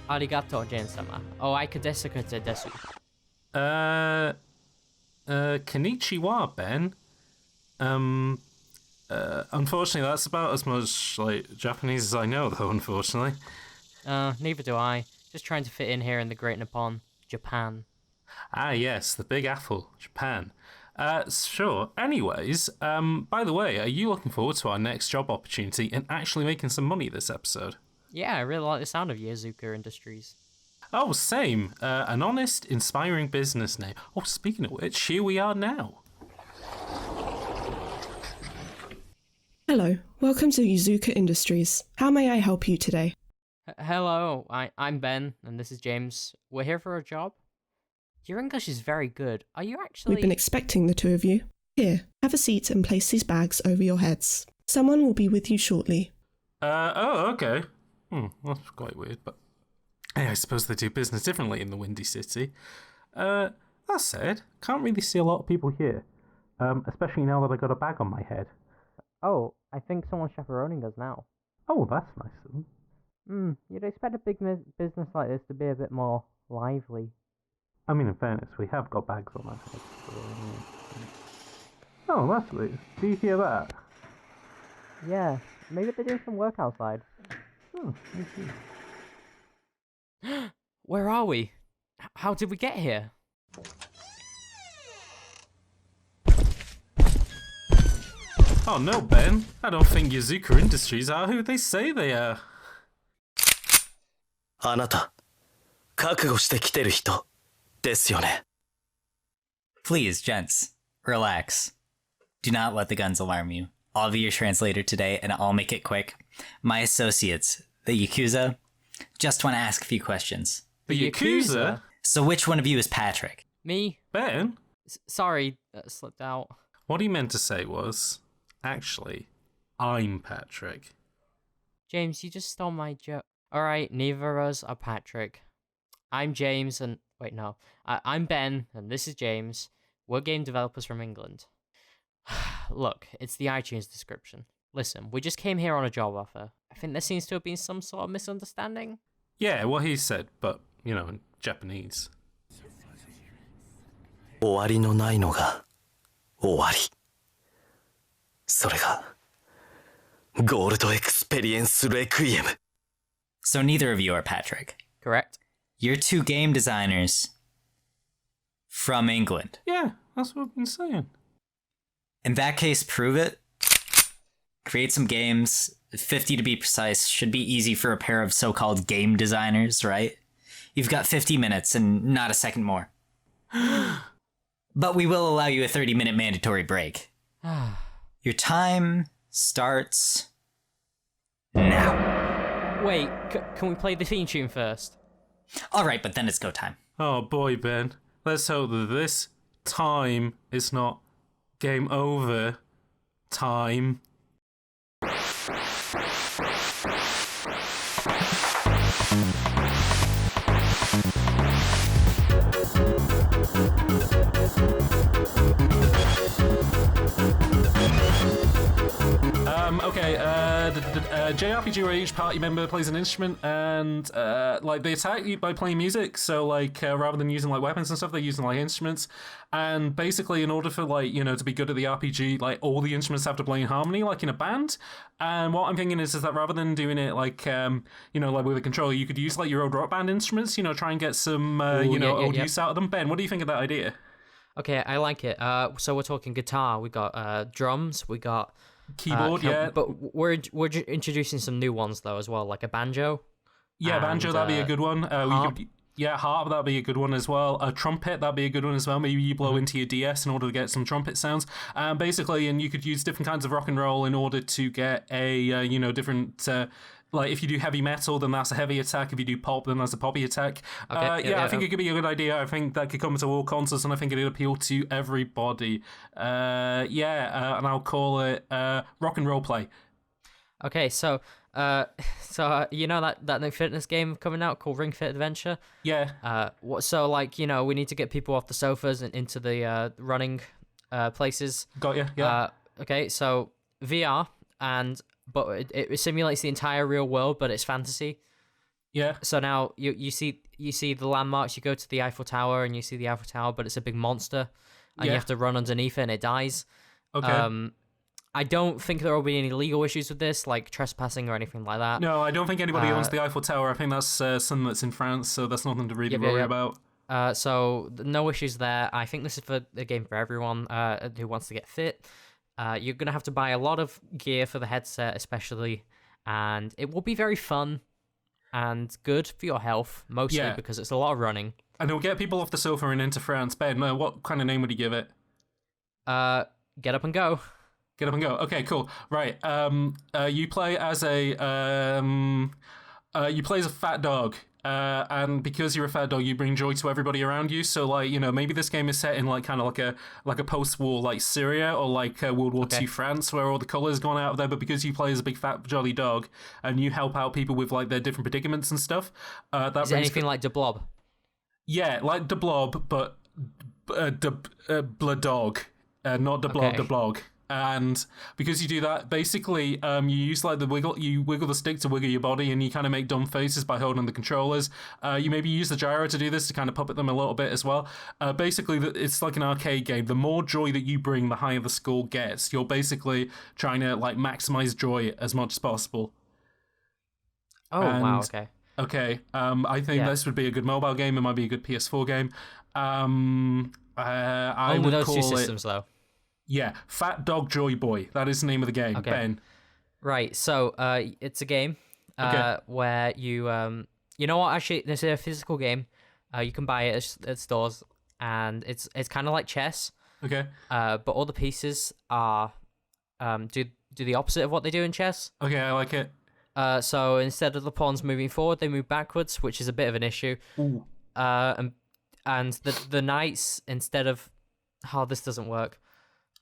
Arigato, Jin-sama. Oh, I could desu. Konnichiwa, Ben. Unfortunately, that's about as much, like, Japanese as I know, though, unfortunately. Neither do I. Just trying to fit in here in the Great Nippon, Japan. Ah, yes, the Big Apple, Japan. Sure. Anyways, by the way, are you looking forward to our next job opportunity and actually making some money this episode? Yeah, I really like the sound of Yazuka Industries. Oh, same. An honest, inspiring business name. Oh, speaking of which, here we are now. Hello, welcome to Yazuka Industries. How may I help you today? Hello, I'm Ben, and this is James. We're here for a job. Your English is very good. Are you actually... We've been expecting the two of you. Here, have a seat and place these bags over your heads. Someone will be with you shortly. Okay. That's quite weird, but... Hey, I suppose they do business differently in the Windy City. That said, can't really see a lot of people here. Especially now that I got a bag on my head. Oh, I think someone's chaperoning us now. Oh, that's nice of them. You'd expect a big business like this to be a bit more lively. I mean, in fairness, we have got bags on our heads. So, oh, that's weird. Do you hear that? Yeah, maybe they're doing some work outside. Oh, I see. Where are we? How did we get here? Oh no, Ben. I don't think Yazuka Industries are who they say they are. あなた、覚悟してきてる人ですよね。 Please, gents, relax. Do not let the guns alarm you. I'll be your translator today, and I'll make it quick. My associates, the Yakuza, just want to ask a few questions. The Yakuza? So which one of you is Patrick? Me? Ben? Sorry, that slipped out. What he meant to say was, actually, I'm Patrick. James, you just stole my joke. Alright, neither of us are Patrick. I'm James and... Wait, no. I'm Ben, and this is James. We're game developers from England. Look, it's the iTunes description. Listen, we just came here on a job offer. I think there seems to have been some sort of misunderstanding. Yeah, what he said, but, you know, in Japanese. 終わりのないのが終わり。それがゴールドエクスペリエンスレクイエム。 So neither of you are Patrick. Correct. You're two game designers from England. Yeah, that's what I've been saying. In that case, prove it. Create some games. 50 to be precise. Should be easy for a pair of so-called game designers, right? You've got 50 minutes and not a second more. But we will allow you a 30-minute mandatory break. Your time starts now. Wait, can we play the theme tune first? All right, but then it's go time. Oh boy, Ben. Let's hope that this time is not game over time. Okay, JRPG where each party member plays an instrument and like they attack you by playing music. So like rather than using like weapons and stuff, they're using like instruments. And basically, in order for like to be good at the RPG, like all the instruments have to play in harmony, like in a band. And what I'm thinking is that rather than doing it like like with a controller, you could use like your old Rock Band instruments. Try and get some old use out of them. Ben, what do you think of that idea? Okay, I like it. So we're talking guitar. We got drums. We got keyboard. Yeah, but we're introducing some new ones though as well, like a banjo. Yeah, banjo, that'd be a good one. Harp. Harp, that'd be a good one as well. A trumpet, that'd be a good one as well. Maybe you blow into your DS in order to get some trumpet sounds. Basically, and you could use different kinds of rock and roll in order to get a different. Like if you do heavy metal, then that's a heavy attack. If you do pop, then that's a poppy attack. Okay, I think it could be a good idea. I think that could come to all consoles, and I think it'd appeal to everybody. And I'll call it rock and roll play. Okay, so you know that new fitness game coming out called Ring Fit Adventure? Yeah. So like we need to get people off the sofas and into the running places. Got you. Yeah. Okay, so VR but it simulates the entire real world, but it's fantasy. Yeah. So now you see the landmarks. You go to the Eiffel Tower and you see the Eiffel Tower, but it's a big monster, and you have to run underneath it and it dies. Okay. I don't think there will be any legal issues with this, like trespassing or anything like that. No, I don't think anybody owns the Eiffel Tower. I think that's something that's in France, so that's nothing to really worry about. So no issues there. I think this is for a game for everyone who wants to get fit. You're gonna have to buy a lot of gear for the headset, especially, and it will be very fun and good for your health, mostly because it's a lot of running. And it'll get people off the sofa and into France. Ben, what kind of name would you give it? Get up and go. Get up and go. Okay, cool. Right. You play as a fat dog. And because you're a fat dog, you bring joy to everybody around you. So, like, maybe this game is set in like kind of like a post-war like Syria or like World War II France, where all the colours gone out of there. But because you play as a big fat jolly dog and you help out people with like their different predicaments and stuff, is it anything like the Blob? Yeah, like the Blob, but blood dog, not the Blob, the blog. And because you do that, basically, you use like you wiggle the stick to wiggle your body, and you kind of make dumb faces by holding the controllers. You maybe use the gyro to do this to kind of puppet them a little bit as well. Basically, it's like an arcade game. The more joy that you bring, the higher the score gets. You're basically trying to like maximize joy as much as possible. Oh, wow, okay. Okay, I think this would be a good mobile game. It might be a good PS4 game. I would those call two systems, though. Yeah, Fat Dog Joy Boy. That is the name of the game. Okay. Ben. Right, so it's a game where you know what? Actually, this is a physical game. You can buy it at stores, and it's kind of like chess. Okay. But all the pieces are do the opposite of what they do in chess. Okay, I like it. So instead of the pawns moving forward, they move backwards, which is a bit of an issue. Ooh. And the knights, instead of this doesn't work.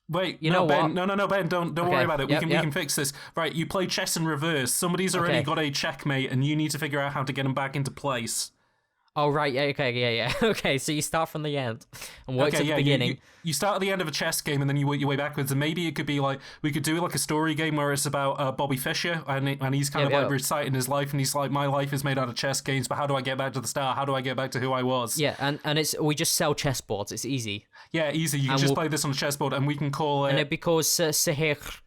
Wait, know Ben. what? No, Ben. Don't worry about it. We can fix this. Right, you play chess in reverse. Somebody's already got a checkmate, and you need to figure out how to get them back into place. Oh, right, yeah. Okay, so you start from the end and work to the beginning. You start at the end of a chess game and then you work your way backwards, and maybe it could be like, we could do like a story game where it's about Bobby Fischer, and he's kind of like reciting his life, and he's like, my life is made out of chess games, but how do I get back to the start? How do I get back to who I was? Yeah, and we just sell chessboards. It's easy. Yeah, easy. You can just play this on a chessboard, and we can call it... And it'd be called Sahir.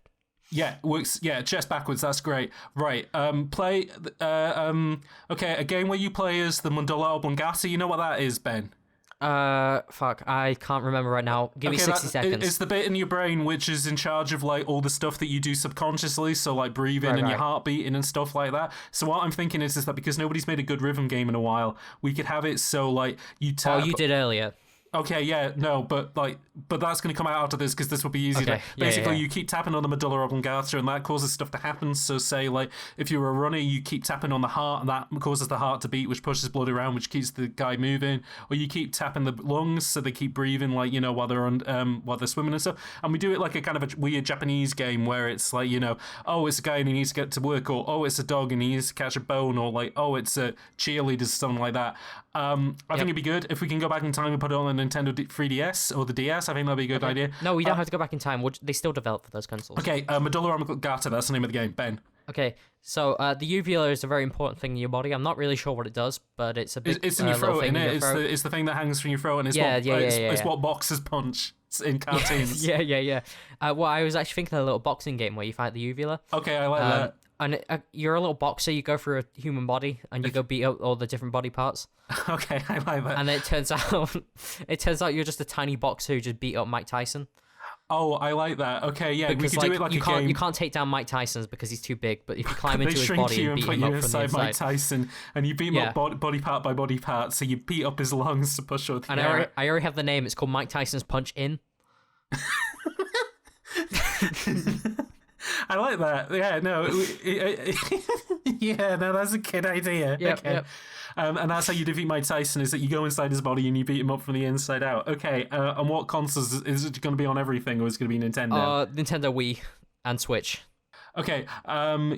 Yeah, works. Yeah, chess backwards. That's great. Right. Play. Okay, a game where you play as the medulla oblongata. You know what that is, Ben? Fuck. I can't remember right now. Give me 60 seconds. It's the bit in your brain which is in charge of like all the stuff that you do subconsciously. So like breathing and your heart beating and stuff like that. So what I'm thinking is that because nobody's made a good rhythm game in a while, we could have it so like you tap. Oh, you did earlier. Okay, yeah, no, but that's going to come out after this because this will be easy. Okay. Basically, you keep tapping on the medulla oblongata, and that causes stuff to happen. So, say, like, if you're a runner, you keep tapping on the heart, and that causes the heart to beat, which pushes blood around, which keeps the guy moving. Or you keep tapping the lungs, so they keep breathing, like, while they're while they're swimming and stuff. And we do it like a kind of a weird Japanese game where it's like, oh, it's a guy and he needs to get to work, or oh, it's a dog and he needs to catch a bone, or like, oh, it's a cheerleader, something like that. I think it'd be good if we can go back in time and put it on the Nintendo 3DS or the DS. I think that'd be a good idea. No, we don't have to go back in time. They still develop for those consoles. Okay, medulla oblongata, that's the name of the game. Ben. Okay, so the uvula is a very important thing in your body. I'm not really sure what it does, but it's a big It's in your throat, isn't it? It's the thing that hangs from your throat, and it's what boxers punch in cartoons. Yeah. Well, I was actually thinking of a little boxing game where you fight the uvula. Okay, I like that. And you're a little boxer. You go through a human body and you go beat up all the different body parts. Okay, I like that. And then it turns out you're just a tiny boxer who just beat up Mike Tyson. Oh, I like that. Okay, yeah, because, we could do it like a game. You can't take down Mike Tyson's because he's too big. But if you climb into his shrink body you and beat put him you up from the inside inside, Mike Tyson, and you beat him up body part by body part. So you beat up his lungs to push out the air. I already have the name. It's called Mike Tyson's Punch In. I like that. Yeah, no. Yeah, no, that's a good idea. Yep, okay. yep. And that's how you defeat Mike Tyson, is that you go inside his body and you beat him up from the inside out. Okay, and what consoles? Is it going to be on everything, or is it going to be Nintendo? Nintendo Wii and Switch. Okay,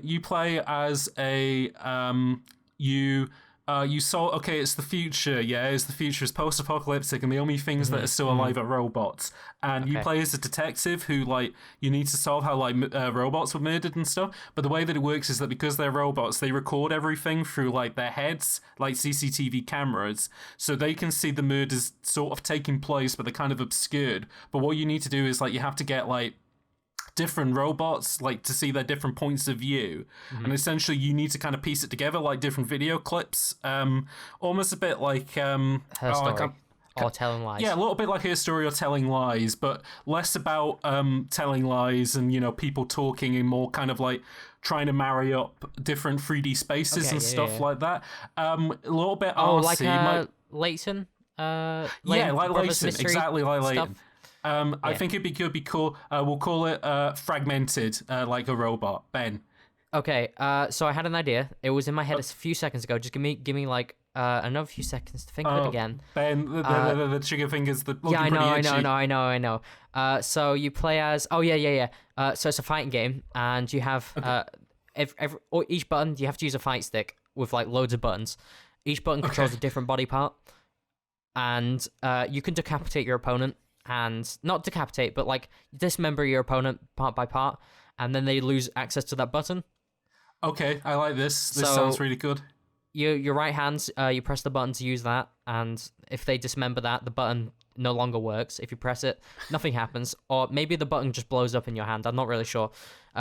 you play as a... you you saw, okay, it's the future, yeah, it's the future, it's post-apocalyptic, and the only things that are still alive are robots. And you play as a detective who, like, you need to solve how, like, robots were murdered and stuff. But the way that it works is that because they're robots, they record everything through, like, their heads, like CCTV cameras, so they can see the murders sort of taking place, but they're kind of obscured. But what you need to do is, like, you have to get, like, different robots, like, to see their different points of view, and essentially you need to kind of piece it together like different video clips, almost a bit like Her story. Or telling lies. Yeah, a little bit like Her Story or Telling Lies, but less about telling lies and, you know, people talking, and more kind of like trying to marry up different 3D spaces and stuff like that. A little bit artsy. Like Leighton? Yeah, like Leighton, exactly like Leighton. I think it'd be cool. We'll call it Fragmented, like a robot. Ben. Okay, so I had an idea. It was in my head a few seconds ago. Just give me like another few seconds to think of it again. Ben, the trigger fingers. Yeah, I know. So you play as. Oh yeah. So it's a fighting game, and you have each button you have to use a fight stick with like loads of buttons. Each button controls a different body part, and you can decapitate your opponent. And not decapitate, but like dismember your opponent part by part, and then they lose access to that button. Okay, I like this. This sounds really good. Your right hand, you press the button to use that, and if they dismember that, the button no longer works. If you press it, nothing happens, or maybe the button just blows up in your hand. I'm not really sure.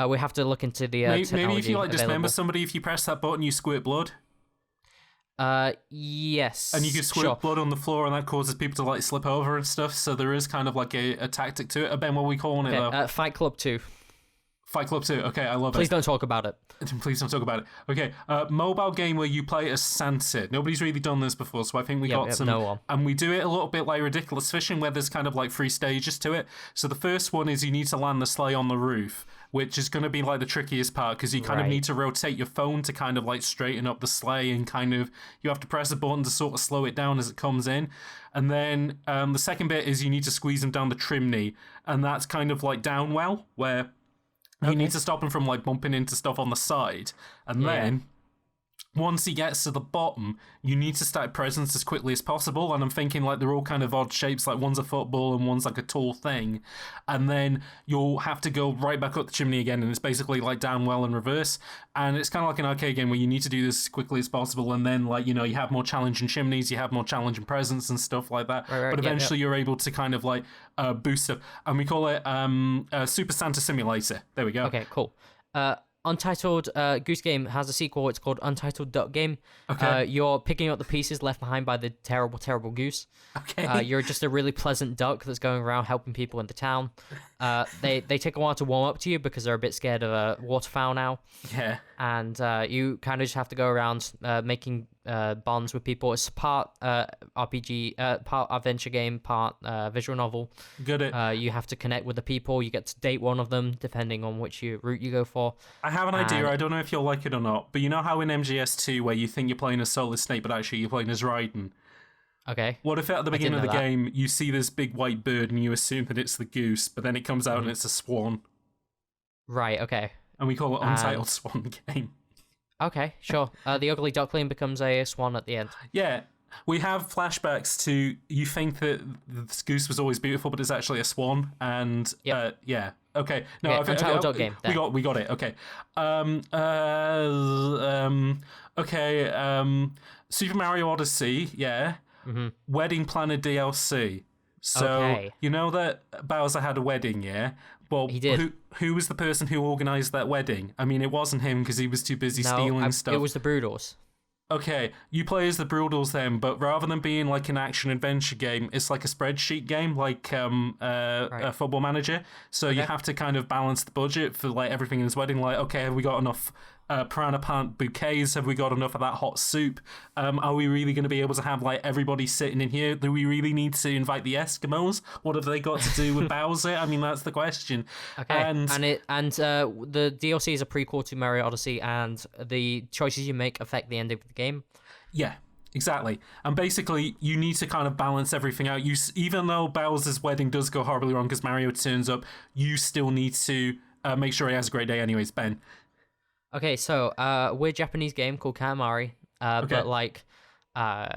We have to look into the technology. Maybe if you like available. dismember somebody, if you press that button, you squirt blood. Yes. And you can squirt blood on the floor, and that causes people to like slip over and stuff. So there is kind of like a tactic to it. Ben, what are we calling it though? Fight Club 2. Fight Club 2. Okay, I love it. Please don't talk about it. Please don't talk about it. Okay, mobile game where you play as Santa. Nobody's really done this before, so I think we got some. No one. And we do it a little bit like Ridiculous Fishing, where there's kind of like 3 stages to it. So the first one is you need to land the sleigh on the roof, which is going to be like the trickiest part, because you kind of need to rotate your phone to kind of like straighten up the sleigh, and kind of you have to press a button to sort of slow it down as it comes in. And then the second bit is you need to squeeze them down the chimney, and that's kind of like Downwell, where you need to stop him from like bumping into stuff on the side. And then once he gets to the bottom, you need to stack presents as quickly as possible. And I'm thinking like they're all kind of odd shapes, like one's a football and one's like a tall thing. And then you'll have to go right back up the chimney again, and it's basically like Downwell in reverse. And it's kind of like an arcade game where you need to do this as quickly as possible. And then, like, you know, you have more challenging chimneys, you have more challenging presents and stuff like that. Right, but eventually you're able to kind of like boost up. And we call it Super Santa Simulator. There we go. Okay, cool. Untitled Goose Game has a sequel. It's called Untitled Duck Game. Okay. You're picking up the pieces left behind by the terrible, terrible goose. Okay. You're just a really pleasant duck that's going around helping people in the town. They take a while to warm up to you because they're a bit scared of a waterfowl now. Yeah. And you kind of just have to go around making bonds with people. It's part RPG, part adventure game, part visual novel. Good at. You have to connect with the people. You get to date one of them depending on which route you go for. I have an idea. I don't know if you'll like it or not, but you know how in MGS2 where you think you're playing as Solid Snake, but actually you're playing as Raiden? Okay. What if at the beginning of the game you see this big white bird and you assume that it's the goose, but then it comes out and it's a swan? Right, okay. And we call it Untitled Swan Game. Okay, sure. The ugly duckling becomes a swan at the end. Yeah. We have flashbacks to you think that this goose was always beautiful, but it's actually a swan. And yeah. Okay. No, okay, Untitled Duck Game. We got it. Okay. Super Mario Odyssey, yeah. Mm-hmm. Wedding Planner DLC. So you know that Bowser had a wedding, yeah? Well, he did. Who was the person who organised that wedding? I mean, it wasn't him because he was too busy stealing stuff. It was the Broodals. Okay, you play as the Broodals then, but rather than being like an action-adventure game, it's like a spreadsheet game, like a Football Manager. So you have to kind of balance the budget for like everything in his wedding. Like, okay, have we got enough piranha plant bouquets? Have we got enough of that hot soup? Are we really going to be able to have like everybody sitting in here? Do we really need to invite the Eskimos? What have they got to do with Bowser? I mean, that's the question. Okay, and the DLC is a prequel to Mario Odyssey, and the choices you make affect the ending of the game. Yeah. Exactly. And basically, you need to kind of balance everything out. Even though Bowser's wedding does go horribly wrong because Mario turns up, you still need to make sure he has a great day anyways, Ben. Okay, so we're a Japanese game called Katamari. but like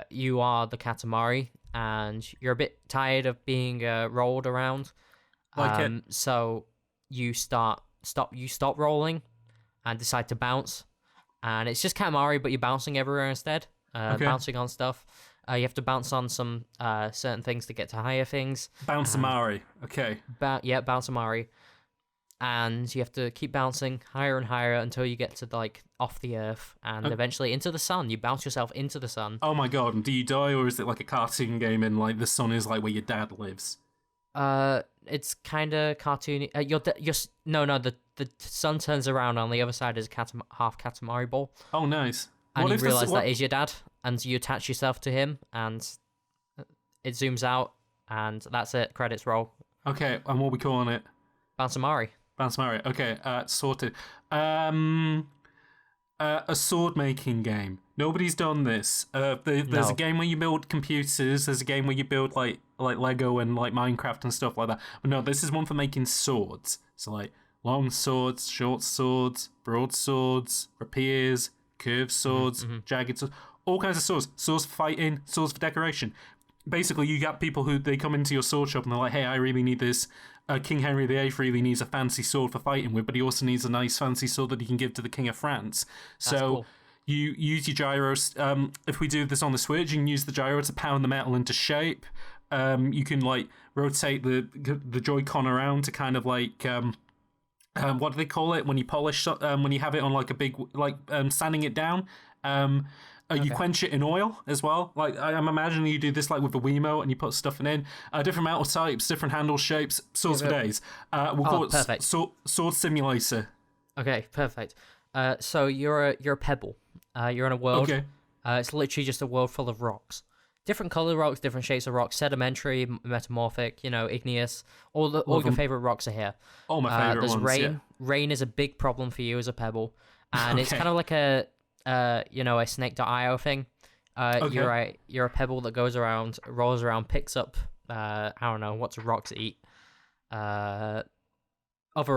you are the Katamari, and you're a bit tired of being rolled around. So you stop rolling and decide to bounce, and it's just Katamari, but you're bouncing everywhere instead. Bouncing on stuff. You have to bounce on some certain things to get to higher things. Bounce-a-mari. Okay. Bounce-a-mari. And you have to keep bouncing higher and higher until you get to like off the earth and eventually into the sun. You bounce yourself into the sun. Oh my god! And do you die, or is it like a cartoon game and like the sun is like where your dad lives? It's kind of cartoony. The sun turns around on the other side is a half Katamari ball. Oh, nice. And you realize that is your dad, and you attach yourself to him, and it zooms out, and that's it. Credits roll. Okay, and what are we calling it? Bounce-a-mari. Bounce-a-mari. Okay, sorted. A sword-making game. Nobody's done this. There's a game where you build computers. There's a game where you build like Lego and like Minecraft and stuff like that. But no, this is one for making swords. So like long swords, short swords, broadswords, rapiers, curved swords, jagged swords, all kinds of swords. Swords for fighting, swords for decoration. Basically, you got people who they come into your sword shop and they're like, "Hey, I really need this. King Henry VIII really needs a fancy sword for fighting with, but he also needs a nice fancy sword that he can give to the King of France." That's cool. You use your gyros. If we do this on the Switch, you can use the gyro to pound the metal into shape. You can like rotate the Joy-Con around to kind of like what do they call it when you polish when you have it on like a big sanding it down. You quench it in oil as well. Like I'm imagining you do this like with the Wiimote and you put stuff in. Different metal types, different handle shapes, swords for days. We'll call it perfect. Sword Simulator. Okay, perfect. So you're a pebble. You're in a world. Okay. It's literally just a world full of rocks. Different colored rocks, different shapes of rocks, sedimentary, metamorphic, igneous. All your favorite rocks are here. All my favorite there's ones. rain. Yeah. Rain is a big problem for you as a pebble, and it's kind of like a snake.io thing. You're a pebble that goes around, rolls around, picks up I don't know what's rocks eat. Other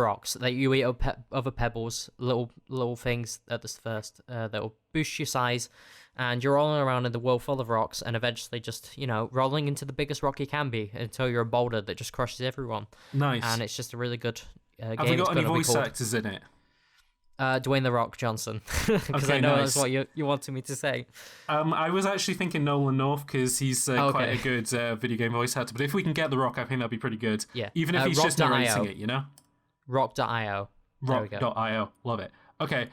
rocks that you eat other pebbles, little things at the first that will boost your size, and you're rolling around in the world full of rocks, and eventually just rolling into the biggest rock you can be until you're a boulder that just crushes everyone. Nice. And it's just a really good game. Have we got any voice actors in it? Dwayne The Rock Johnson, because I know that's what you wanted me to say. I was actually thinking Nolan North because he's quite a good video game voice actor. But if we can get The Rock, I think that'd be pretty good. Yeah. Even if he's just narrating it, Rock.io. Rock.io. Love it. Okay.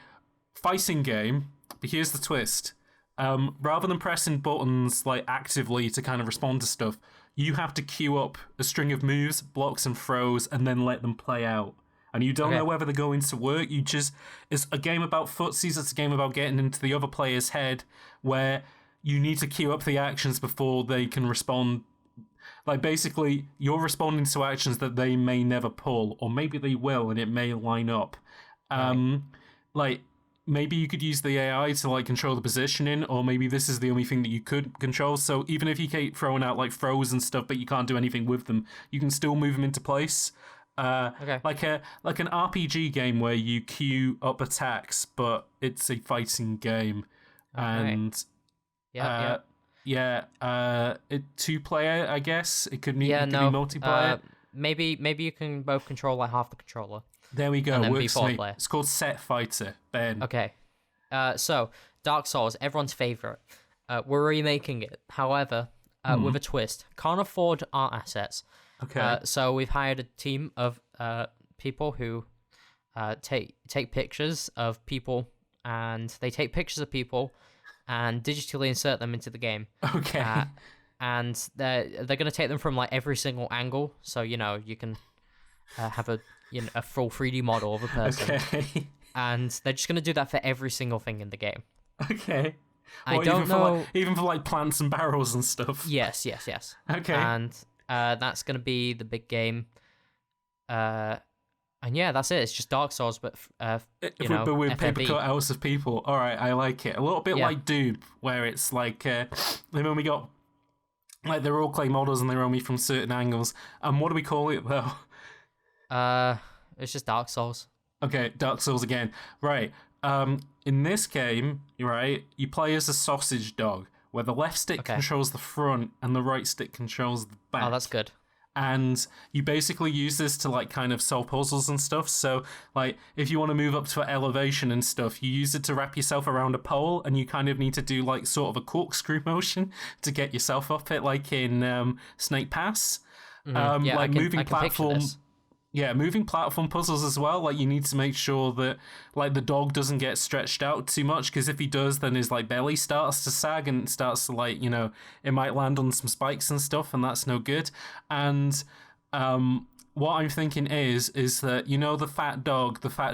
Fighting game. But here's the twist. Rather than pressing buttons like actively to kind of respond to stuff, you have to queue up a string of moves, blocks, and throws, and then let them play out. And you don't know whether they're going to work. It's a game about footsies. It's a game about getting into the other player's head where you need to queue up the actions before they can respond. Like, basically, you're responding to actions that they may never pull, or maybe they will, and it may line up. Like, maybe you could use the AI to, like, control the positioning, or maybe this is the only thing that you could control. So even if you keep throwing out, like, throws and stuff, but you can't do anything with them, you can still move them into place. Like an RPG game where you queue up attacks, but it's a fighting game, and 2-player. I guess it could need to be multiplayer. Maybe you can both control like half the controller. There we go. And then Works be for me. player. It's called Set Fighter. Ben. Okay. So Dark Souls, everyone's favorite. We're remaking it, however, with a twist. Can't afford art assets. Okay. So we've hired a team of people who take pictures of people, and they take pictures of people and digitally insert them into the game. Okay. And they're going to take them from like every single angle, so you can have a full 3D model of a person. Okay. And they're just going to do that for every single thing in the game. Okay. I don't know. Even for like plants and barrels and stuff. Yes. Okay. And that's going to be the big game. And yeah, that's it. It's just Dark Souls, but but with paper FMV. cutouts of people. All right, I like it. A little bit like Doom, where it's like they've only got like they're all clay models and they're only from certain angles. And what do we call it though? It's just Dark Souls. Okay, Dark Souls again. Right. In this game, right, you play as a sausage dog, where the left stick controls the front and the right stick controls the back. Oh, that's good. And you basically use this to like kind of solve puzzles and stuff. So like if you want to move up to elevation and stuff, you use it to wrap yourself around a pole, and you kind of need to do like sort of a corkscrew motion to get yourself up it, like in Snake Pass. Like moving platform. Yeah, moving platform puzzles as well. Like you need to make sure that like the dog doesn't get stretched out too much, because if he does, then his like belly starts to sag and starts to like, you know, it might land on some spikes and stuff, and that's no good. And what I'm thinking is that, you know, the fat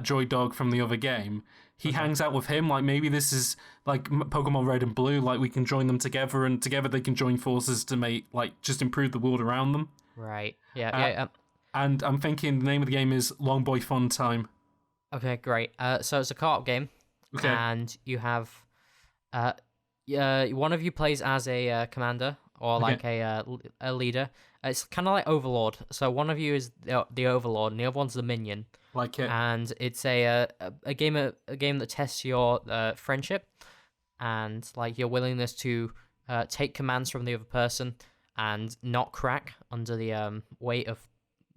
joy dog from the other game, he hangs out with him. Like maybe this is like Pokemon Red and Blue. Like we can join them together, and together they can join forces to make like just improve the world around them. Right. Yeah. And I'm thinking the name of the game is Long Boy Fun Time. Okay, great. So it's a co-op game, and you have, one of you plays as a commander or like a leader. It's kind of like Overlord. So one of you is the Overlord, and the other one's the minion. Like it. And it's a game that tests your friendship and like your willingness to take commands from the other person and not crack under the weight of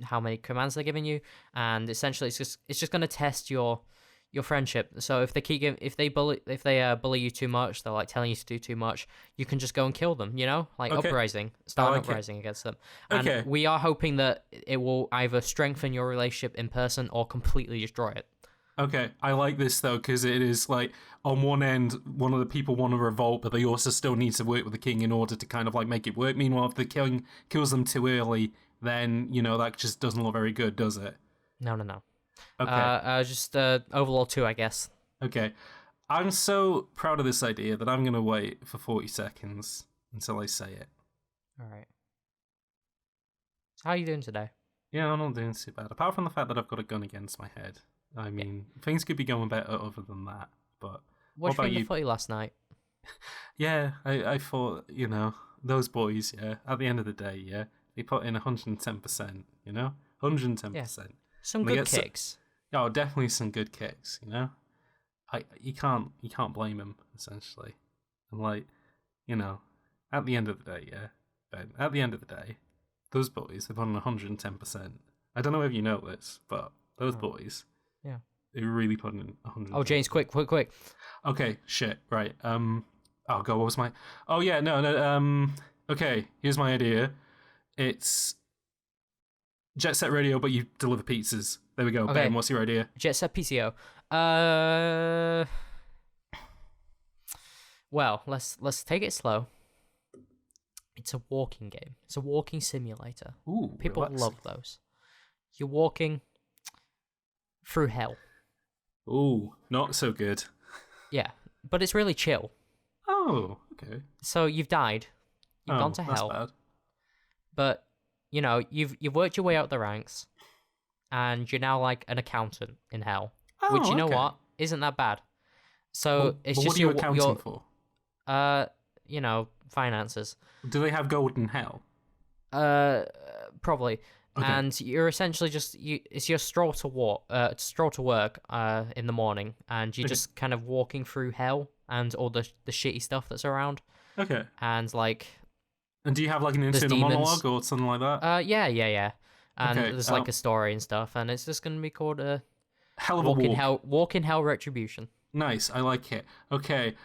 how many commands they're giving you. And essentially it's just going to test your friendship. So if they bully you too much, they're like telling you to do too much, you can just go and kill them, you know, like start an uprising against them. And we are hoping that it will either strengthen your relationship in person or completely destroy it. Okay, I like this though, because it is like, on one end, one of the people want to revolt, but they also still need to work with the king in order to kind of like make it work. Meanwhile, if the king kills them too early, then, you know, that just doesn't look very good, does it? No. Okay. Just Overlord 2, I guess. Okay. I'm so proud of this idea that I'm going to wait for 40 seconds until I say it. All right. So how are you doing today? Yeah, I'm not doing too bad. Apart from the fact that I've got a gun against my head. I mean, things could be going better other than that. But what about you? The footy last night? Yeah, I thought, you know, those boys, yeah, at the end of the day, yeah, they put in 110%, you know? 110%. Yeah. Some good kicks. Definitely some good kicks, you know? You can't blame them, essentially. And like, you know, at the end of the day, yeah, Ben, at the end of the day, those boys, they put in 110%. I don't know if you know this, but those boys, they really put in 100%. Oh, James, quick. Okay, shit, right. Oh god, what was my... Oh yeah, no, okay, here's my idea. It's Jet Set Radio, but you deliver pizzas. There we go. Okay. Ben, what's your idea? Jet Set PCO. Well, let's take it slow. It's a walking game. It's a walking simulator. Ooh, people love those. You're walking through hell. Ooh, not so good. Yeah, but it's really chill. Oh, okay. So you've died. You've gone to hell. That's bad. But, you know, you've worked your way out the ranks, and you're now like an accountant in hell. Which, you know what? Isn't that bad. So it's just what are you accounting for? You know, finances. Do they have gold in hell? Probably. Okay. And you're essentially it's your stroll to work in the morning, and you're just kind of walking through hell and all the shitty stuff that's around. Okay. And like... And do you have like an internal monologue or something like that? Yeah. And there's like a story and stuff, and it's just going to be called a... Hell of a walk. Walk in Hell Retribution. Nice, I like it. Okay,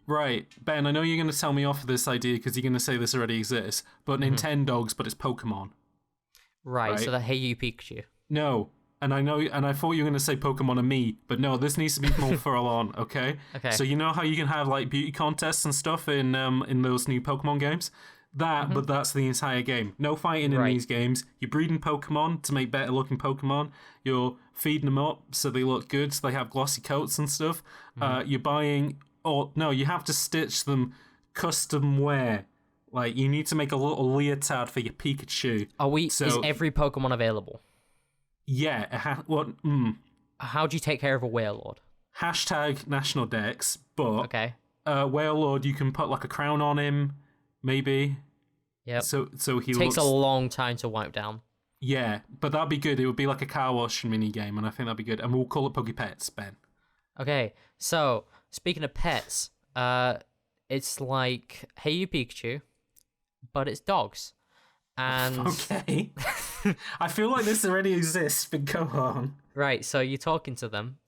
right, Ben, I know you're going to tell me off of this idea because you're going to say this already exists, but Nintendogs, but it's Pokemon. Right, so the Hey You Pikachu. No, and I thought you were going to say Pokemon and me, but no, this needs to be more full on, okay? Okay. So you know how you can have like beauty contests and stuff in those new Pokemon games? But that's the entire game. No fighting in these games. You're breeding Pokemon to make better looking Pokemon. You're feeding them up so they look good, so they have glossy coats and stuff. You're buying... you have to stitch them custom wear. Like, you need to make a little leotard for your Pikachu. Is every Pokemon available? Yeah. How do you take care of a Wailord? Hashtag National Dex, but... Okay. Wailord, you can put like a crown on him, maybe. Yeah. So he takes a long time to wipe down. Yeah, but that'd be good. It would be like a car wash mini game, and I think that'd be good. And we'll call it Pokepets, Ben. Okay, so speaking of pets, it's like Hey You Pikachu, but it's dogs. And Okay. I feel like this already exists, but go on. right, so you're talking to them,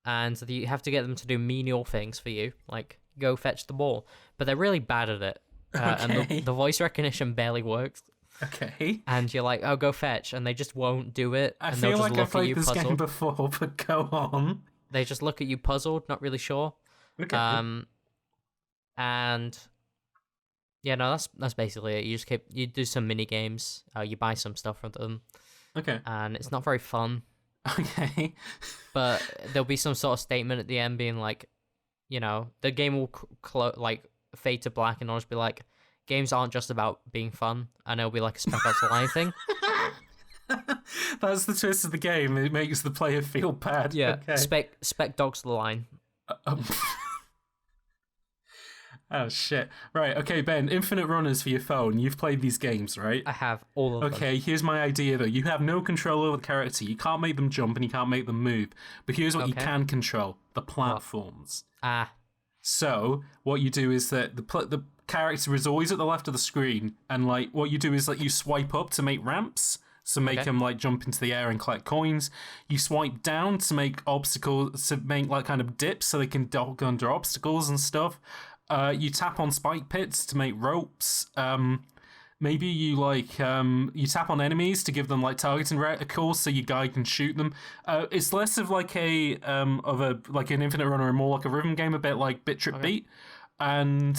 and you have to get them to do menial things for you, like go fetch the ball. But they're really bad at it, and Okay. the voice recognition barely works. Okay. And you're like, oh, go fetch, and they just won't do it. I And feel they'll just like I've look at played you this game puzzled. before, but go on. They just look at you puzzled, not really sure. Okay. And yeah, no, that's basically it. You do some mini games, you buy some stuff from them, Okay. and it's not very fun. Okay. But there'll be some sort of statement at the end, being like, the game will like fade to black, and it'll just be like, games aren't just about being fun, and it'll be like a Spec Ops the Line thing. That's the twist of the game. It makes the player feel bad. Yeah, Okay. spec Dogs the Line. Oh shit. Right. Okay, Ben. Infinite Runners for your phone. You've played these games, right? I have all of them. Okay, here's my idea though. You have no control over the character. You can't make them jump and you can't make them move. But here's what you Okay. can control: the platforms. Ah, So what you do is that the character is always at the left of the screen, and like what you do is like you swipe up to make ramps, so make Okay. them like jump into the air and collect coins. You swipe down to make obstacles, to make like kind of dips, so they can dog under obstacles and stuff. You tap on spike pits to make ropes. Maybe you you tap on enemies to give them like targeting reticles, so your guy can shoot them. It's less of like an Infinite Runner and more like a rhythm game, a bit like Bit Trip Beat. And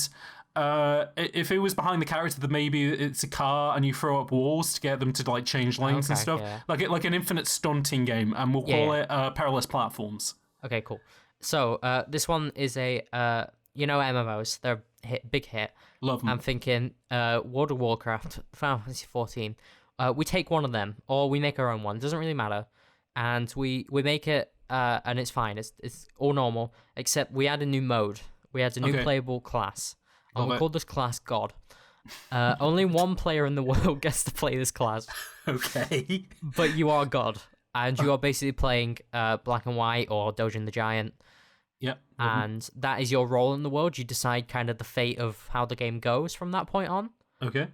if it was behind the character, then maybe it's a car and you throw up walls to get them to like change lanes and Okay, stuff. yeah. Like an infinite stunting game, and we'll call it Perilous Platforms. okay, cool. So this one is a MMOs. They're a big hit. Love them. I'm thinking World of Warcraft, Final Fantasy 14. We take one of them, or we make our own one. Doesn't really matter. And we make it, and it's fine. It's all normal, except we add a new mode. We add a new playable class. And we call this class God. Only one player in the world gets to play this class. Okay. But you are God. And you are basically playing Black and White or Dojin the Giant. Yep. And that is your role in the world. You decide kind of the fate of how the game goes from that point on. Okay.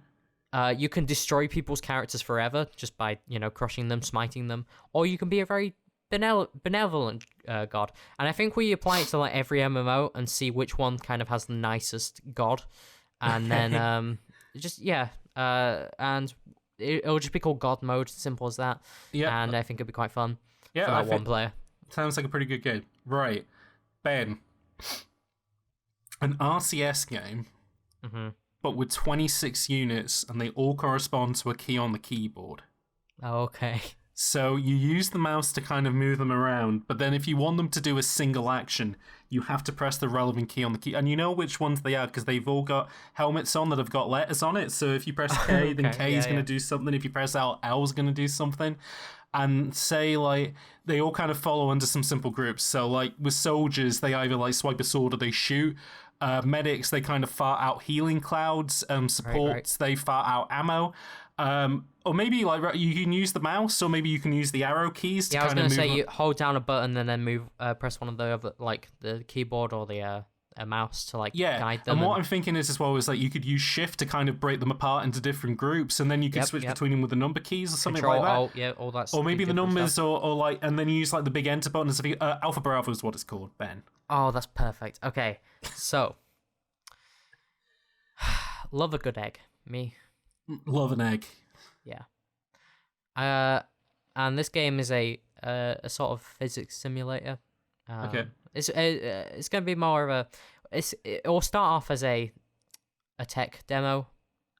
You can destroy people's characters forever just by, crushing them, smiting them. Or you can be a very benevolent god. And I think we apply it to like every MMO and see which one kind of has the nicest god. And then, and it'll just be called God mode, simple as that. Yeah. And I think it'd be quite fun Yeah, for I that one think- player. Sounds like a pretty good game. Right. Ben. An RCS game, but with 26 units, and they all correspond to a key on the keyboard. Okay. So you use the mouse to kind of move them around, but then if you want them to do a single action, you have to press the relevant key on the key. And you know which ones they are, because they've all got helmets on that have got letters on it. So if you press K, then K is going to do something. If you press L, L is going to do something. And say, like, they all kind of follow under some simple groups. So, like, with soldiers, they either, like, swipe a sword or they shoot. Medics, they kind of fart out healing clouds. Supports, they fart out ammo. Or maybe, like, you can use the mouse, or maybe you can use the arrow keys to Yeah, I was kind of going to move. say, you hold down a button and then move, press one of the other, like, the keyboard or the a mouse to, like, guide them. And what I'm thinking is as well is, like, you could use shift to kind of break them apart into different groups, and then you could switch between them with the number keys or something Control, like that. Alt, yeah, all that Or maybe the different numbers, stuff. or like, and then you use like the big enter button. Alpha Bravo is what it's called, Ben. Oh, that's perfect. Okay, so love a good egg. Me, Love an egg. yeah. And this game is a sort of physics simulator. Okay. It's gonna be more of a. It will start off as a tech demo,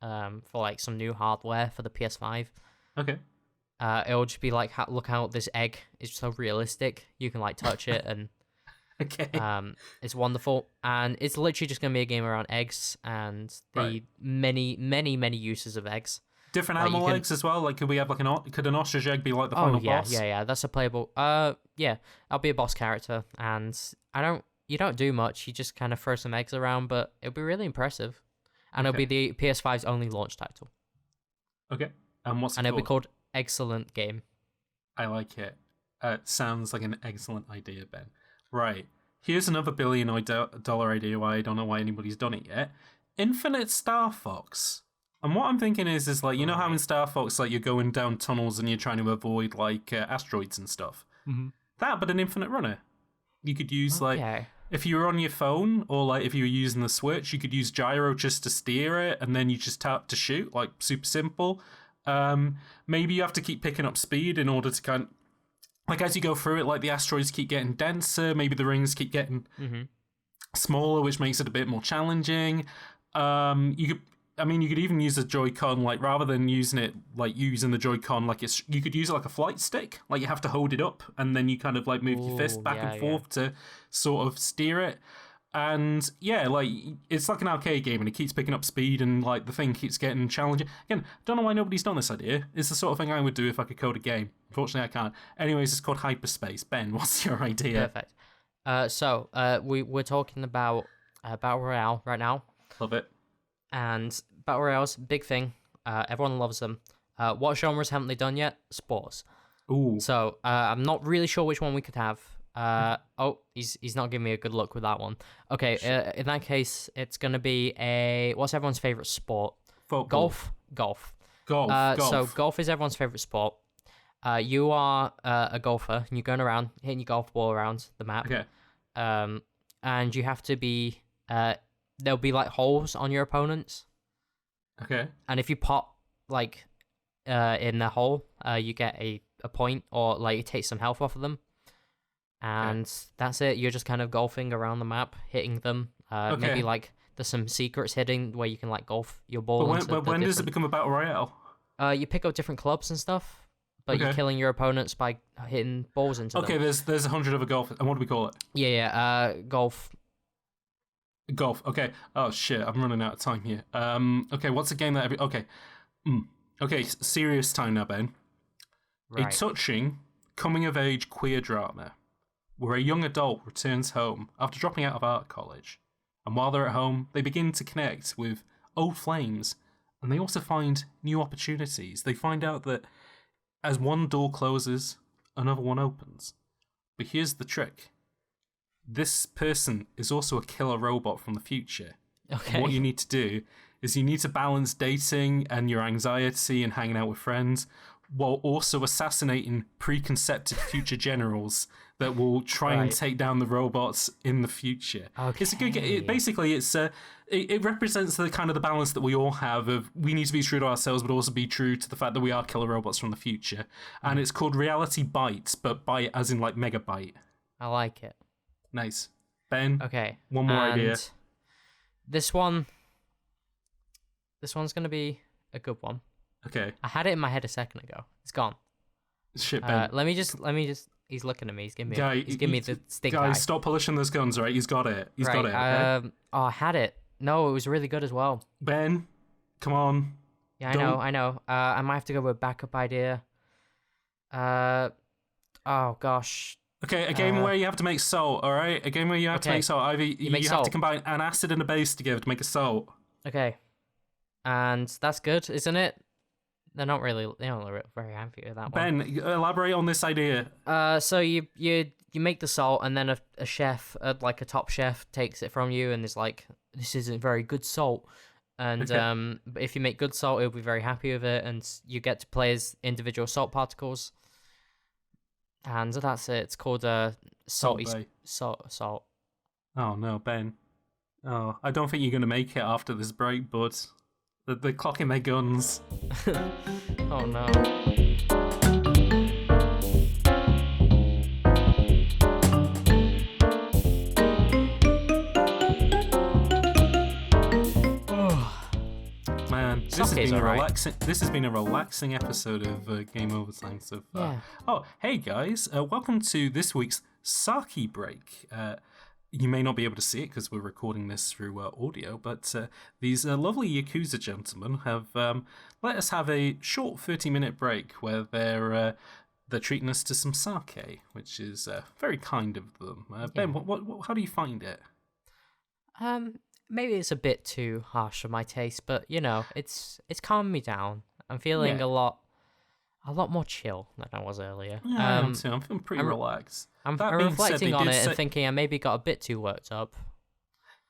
for like some new hardware for the PS5. Okay. It'll just be like, look how this egg is so realistic. You can like touch it and Okay. it's wonderful. And it's literally just gonna be a game around eggs and the many uses of eggs. Different like, animal you can- eggs as well. Like, could an ostrich egg be like the Oh final yeah, boss? yeah. That's a playable. Yeah, I'll be a boss character, and you don't do much. You just kind of throw some eggs around, but it'll be really impressive, and it'll be the PS5's only launch title, Okay. And what's it and it'll be called? called Excellent Game. I like it. Sounds like an excellent idea, Ben. Right. Here's another billion-dollar idea why I don't know why anybody's done it yet. Infinite Star Fox. And what I'm thinking is like, you know how in Star Fox, like, you're going down tunnels and you're trying to avoid, like, asteroids and stuff? Mm-hmm. That, but an infinite runner. You could use, like, Okay. if you were on your phone, or, like, if you were using the Switch, you could use gyro just to steer it, and then you just tap to shoot, like, super simple. Maybe you have to keep picking up speed in order to kind of, like, as you go through it, like, the asteroids keep getting denser, maybe the rings keep getting smaller, which makes it a bit more challenging. You could even use a Joy-Con, like, rather than using it, like, using the Joy-Con, like, you could use it like a flight stick. Like, you have to hold it up, and then you kind of, like, move your fist back and forth to sort of steer it. And, yeah, like, it's like an arcade game, and it keeps picking up speed, and, like, the thing keeps getting challenging. Again, don't know why nobody's done this idea. It's the sort of thing I would do if I could code a game. Unfortunately, I can't. Anyways, it's called Hyperspace. Ben, what's your idea? Perfect. We're talking about Battle Royale right now. Love it. And Battle Royale's big thing. Everyone loves them. What genres haven't they done yet? Sports. Ooh. So I'm not really sure which one we could have. He's not giving me a good look with that one. Okay, in that case, it's gonna be what's everyone's favorite sport? Football. Golf. Golf. So golf is everyone's favorite sport. You are a golfer, and you're going around hitting your golf ball around the map. Okay. And you have to be there'll be like holes on your opponents. Okay. And if you pop like in the hole, you get a point, or like you take some health off of them. And that's it. You're just kind of golfing around the map, hitting them. Maybe like there's some secrets hidden where you can like golf your ball. But when does it become a battle royale? You pick up different clubs and stuff, but you're killing your opponents by hitting balls into them. Okay, there's 100 other golf. And what do we call it? Yeah. Golf. Golf. Okay. Oh shit, I'm running out of time here. Okay, what's a game that Okay, serious time now, Ben. Right. A touching coming-of-age queer drama where a young adult returns home after dropping out of art college. And while they're at home, they begin to connect with old flames, and they also find new opportunities. They find out that as one door closes, another one opens. But here's the trick. This person is also a killer robot from the future. Okay. And what you need to do is you need to balance dating and your anxiety and hanging out with friends, while also assassinating preconceived future generals that will try and take down the robots in the future. Okay. It's a good game. Basically, it represents the kind of the balance that we all have of we need to be true to ourselves, but also be true to the fact that we are killer robots from the future. And it's called Reality Bites, but bite as in like megabyte. I like it. Nice. Ben, Okay. one more idea. This one's going to be a good one. Okay. I had it in my head a second ago. It's gone. Shit, Ben. Let me just. He's looking at me. He's giving me the stink eye. Guys, stop polishing those guns, right? He's got it. He's got it. Okay? I had it. No, it was really good as well. Ben, come on. Yeah, I know. I might have to go with a backup idea. Oh gosh. Okay, a game where you have to make salt, all right? A game where you have to make salt. Either you have to combine an acid and a base together to make a salt. Okay. And that's good, isn't it? They're not very happy with that one. Ben, elaborate on this idea. So you make the salt, and then a chef, like a top chef, takes it from you and is like, this isn't very good salt. And but if you make good salt, he'll be very happy with it, and you get to play as individual salt particles. And that's it. It's called salt. Oh no, Ben. Oh, I don't think you're gonna make it after this break, bud. They're clocking their guns. Oh no. Man, this has been relaxing. This has been a relaxing episode of Game Over Time so far. Yeah. Oh, hey guys! Welcome to this week's Sake break. You may not be able to see it because we're recording this through audio, but these lovely Yakuza gentlemen have let us have a short 30-minute break where they're treating us to some sake, which is very kind of them. Ben, how do you find it? Maybe it's a bit too harsh for my taste, but you know, it's calming me down. I'm feeling a lot a lot more chill than I was earlier. Yeah, I am too. I'm feeling pretty relaxed. I'm That being said, reflecting they on did it say- and thinking I maybe got a bit too worked up.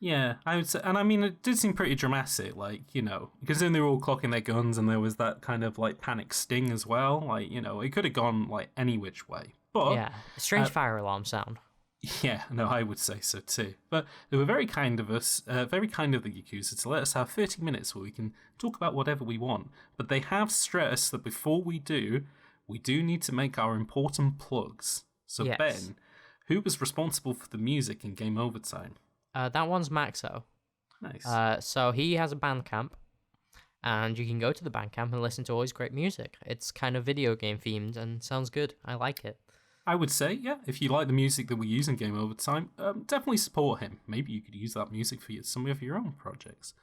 Yeah, I would say, and I mean, it did seem pretty dramatic, like, you know, because then they were all clocking their guns and there was that kind of, like, panic sting as well. Like, you know, it could have gone, like, any which way. But, Yeah, strange fire alarm sound. yeah, no, I would say so too. But they were very kind of us, very kind of the Yakuza to let us have 30 minutes where we can talk about whatever we want. But they have stressed that before we do need to make our important plugs. So, Yes. Ben, who was responsible for the music in Game Overtime? That one's Maxo. Nice. So he has a Bandcamp, and you can go to the Bandcamp and listen to all his great music. It's kind of video game themed and sounds good. I like it. I would say, yeah, if you like the music that we use in Game Overtime, definitely support him. Maybe you could use that music for some of your own projects.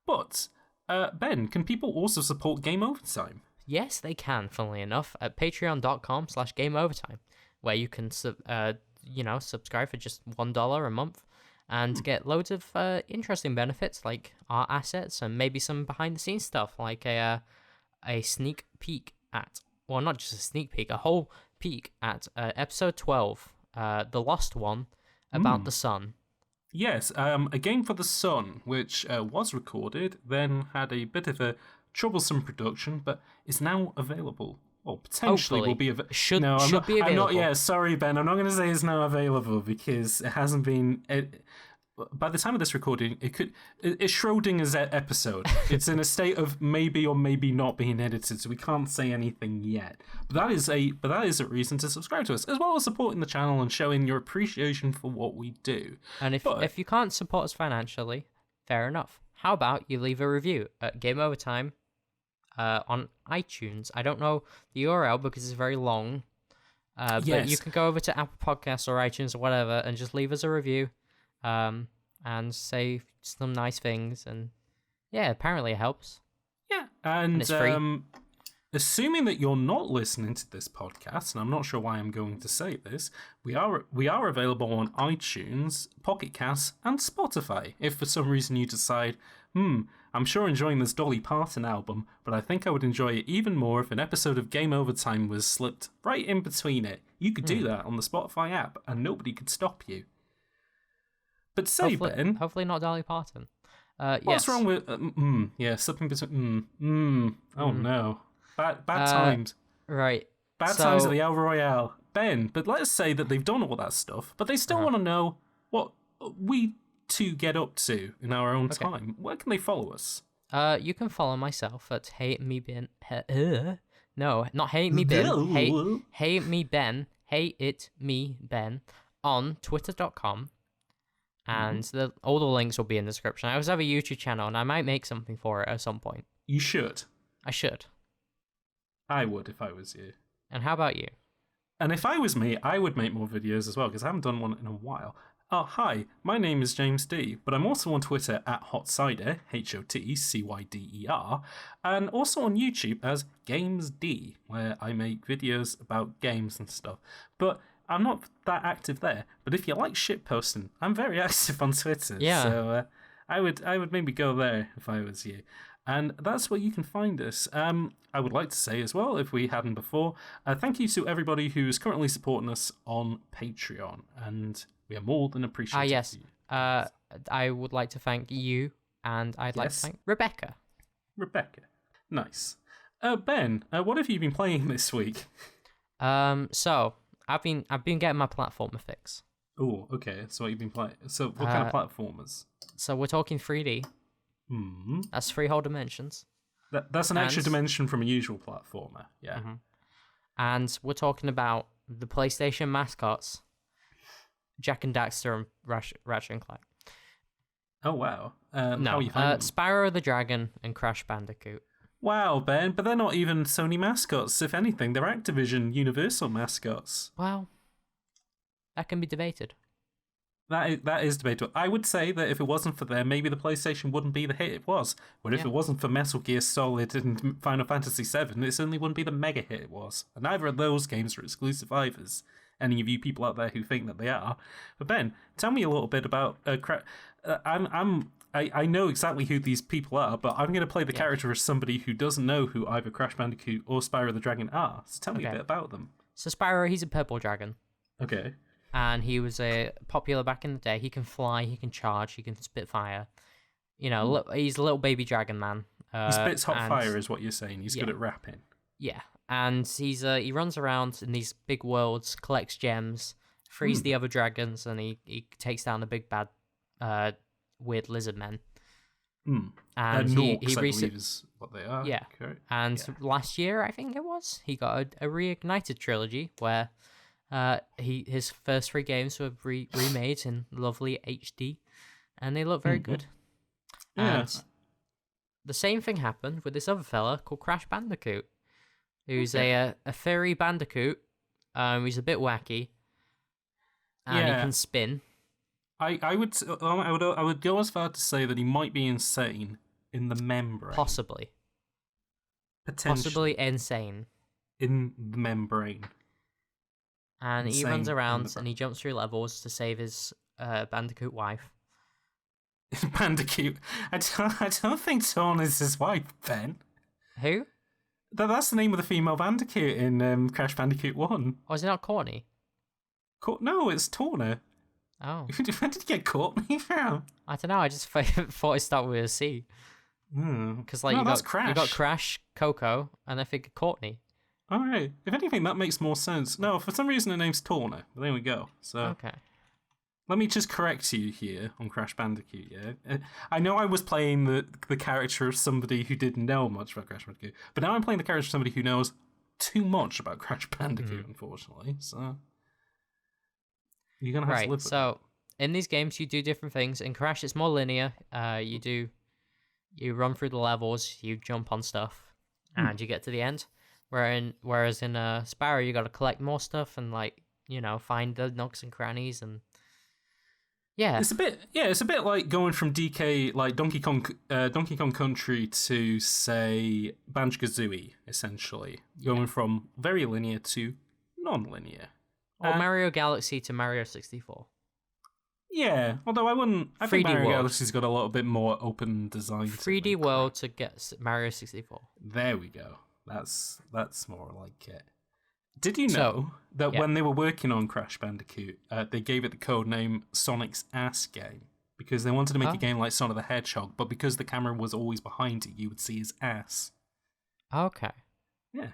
But, Ben, can people also support Game Overtime? Yes, they can, funnily enough, at patreon.com/gameovertime, where you can subscribe for just $1 a month and get loads of interesting benefits like art assets and maybe some behind the scenes stuff like a sneak peek at, well, not just a sneak peek, a whole peek at episode 12, the lost one, about the sun. Yes, a game for the Sun, which was recorded, then had a bit of a troublesome production, but is now available. Well, potentially Hopefully. will be available. Should be I'm available. not. Yeah, sorry, Ben. I'm not going to say it's now available because it hasn't been. By the time of this recording, it's Schrodinger's episode. It's in a state of maybe or maybe not being edited, so we can't say anything yet. But that is a reason to subscribe to us, as well as supporting the channel and showing your appreciation for what we do. And if you can't support us financially, fair enough. How about you leave a review at Game Overtime on iTunes? I don't know the URL because it's very long, but you can go over to Apple Podcasts or iTunes or whatever and just leave us a review. And say some nice things, and yeah, apparently it helps. Yeah, and it's free. Assuming that you're not listening to this podcast, and I'm not sure why I'm going to say this, we are available on iTunes, Pocket Casts, and Spotify. If for some reason you decide, I'm sure enjoying this Dolly Parton album, but I think I would enjoy it even more if an episode of Game Overtime was slipped right in between it. You could do that on the Spotify app, and nobody could stop you. But say, Ben... Hopefully not Dolly Parton. What's wrong with... something between... Oh, no. Bad times. Right. Bad times at the El Royale. Ben, but let's say that they've done all that stuff, but they still want to know what we two get up to in our own time. Where can they follow us? You can follow myself at HeyItMeBen. No, not HeyItMeBen. HeyItMeBen. HeyItMeBen on Twitter.com. And all the links will be in the description. I also have a YouTube channel, and I might make something for it at some point. You should. I should. I would if I was you. And how about you? And if I was me, I would make more videos as well, because I haven't done one in a while. Oh, hi, my name is James D, but I'm also on Twitter at HotCyder, HOTCYDER, and also on YouTube as Games D, where I make videos about games and stuff. But I'm not that active there, but if you like shitposting, I'm very active on Twitter. Yeah. So I would maybe go there if I was you. And that's where you can find us. I would like to say as well, if we hadn't before, thank you to everybody who's currently supporting us on Patreon. And we are more than appreciative. Yes. I would like to thank you, and I'd like to thank Rebecca. Nice. Ben, what have you been playing this week? So I've been getting my platformer fix. Oh, okay. So what you've been playing? So what kind of platformers? So we're talking 3D. That's 3 whole dimensions. That's an extra dimension from a usual platformer. Yeah. And we're talking about the PlayStation mascots, Jack and Daxter and Ratchet and Clank. Oh wow. No, how are you finding them? Spyro the Dragon and Crash Bandicoot. Wow, Ben, but they're not even Sony mascots. If anything, they're Activision Universal mascots. Well, that can be debated. That is debatable. I would say that if it wasn't for them, maybe the PlayStation wouldn't be the hit it was. But if it wasn't for Metal Gear Solid and Final Fantasy VII, it certainly wouldn't be the mega hit it was. And neither of those games are exclusive either. Any of you people out there who think that they are. But Ben, tell me a little bit about. I'm I know exactly who these people are, but I'm going to play the character as somebody who doesn't know who either Crash Bandicoot or Spyro the Dragon are. So tell me a bit about them. So Spyro, he's a purple dragon. Okay. And he was popular back in the day. He can fly, he can charge, he can spit fire. You know, he's a little baby dragon man. He spits hot fire is what you're saying. He's good at rapping. Yeah. And he runs around in these big worlds, collects gems, frees the other dragons, and he takes down the big bad weird lizard men. And Norks, I believe, is what they are. Yeah. Correct. And last year, I think it was, he got a reignited trilogy where his first 3 games were remade in lovely HD, and they look very good. Yeah. And the same thing happened with this other fella called Crash Bandicoot, who's a furry bandicoot. He's a bit wacky, and he can spin. I would go as far to say that he might be insane in the membrane. Possibly. Potentially. Possibly insane. In the membrane. And Insane he runs around and he jumps through levels to save his bandicoot wife. Bandicoot. I don't think Torn is his wife, Ben. Who? That's the name of the female Bandicoot in Crash Bandicoot 1. Oh, is it not Corny? No, it's Torna. Oh. When did you get Courtney from? I don't know, I just thought it started with a C. Because you got Crash, Coco, and I think Courtney. Alright. If anything, that makes more sense. No, for some reason her name's Torna. But there we go. So okay. Let me just correct you here on Crash Bandicoot, yeah? I know I was playing the character of somebody who didn't know much about Crash Bandicoot, but now I'm playing the character of somebody who knows too much about Crash Bandicoot, unfortunately, so you're going to have to live with so in these games, you do different things. In Crash, it's more linear. You run through the levels, you jump on stuff, and you get to the end. Whereas in Spyro, you got to collect more stuff and, like, you know, find the nooks and crannies and... Yeah, it's a bit like going from Donkey Kong Country to, say, Banjo-Kazooie, essentially. Going from very linear to non-linear. Or Mario Galaxy to Mario 64. Yeah, although I think Mario Galaxy's got a little bit more open design. 3D World to get Mario 64. There we go. That's more like it. Did you know that when they were working on Crash Bandicoot, they gave it the code name Sonic's Ass Game? Because they wanted to make a game like Sonic the Hedgehog, but because the camera was always behind it, you would see his ass. Okay. Yeah.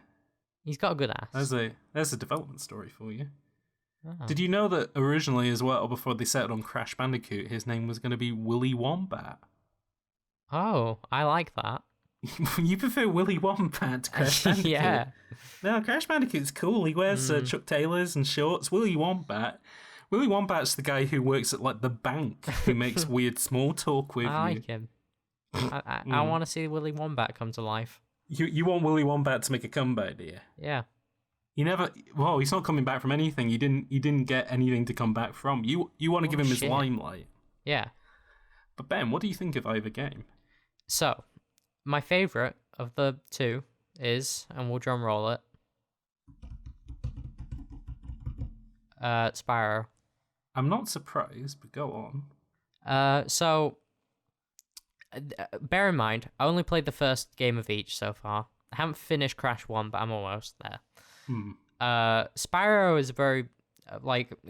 He's got a good ass. There's a development story for you. Oh. Did you know that originally as well, before they settled on Crash Bandicoot, his name was going to be Willy Wombat? Oh, I like that. You prefer Willy Wombat to Crash Bandicoot? Yeah. No, Crash Bandicoot's cool. He wears Chuck Taylors and shorts. Willy Wombat's the guy who works at, like, the bank, who makes weird small talk with you. I like him. I want to see Willy Wombat come to life. You want Willy Wombat to make a comeback, do you? Yeah. He's not coming back from anything. You didn't get anything to come back from. You want to give him his limelight. Yeah. But Ben, what do you think of either game? So, my favourite of the two is, and we'll drum roll it, Spyro. I'm not surprised, but go on. So, bear in mind, I only played the first game of each so far. I haven't finished Crash 1, but I'm almost there. Spyro is very,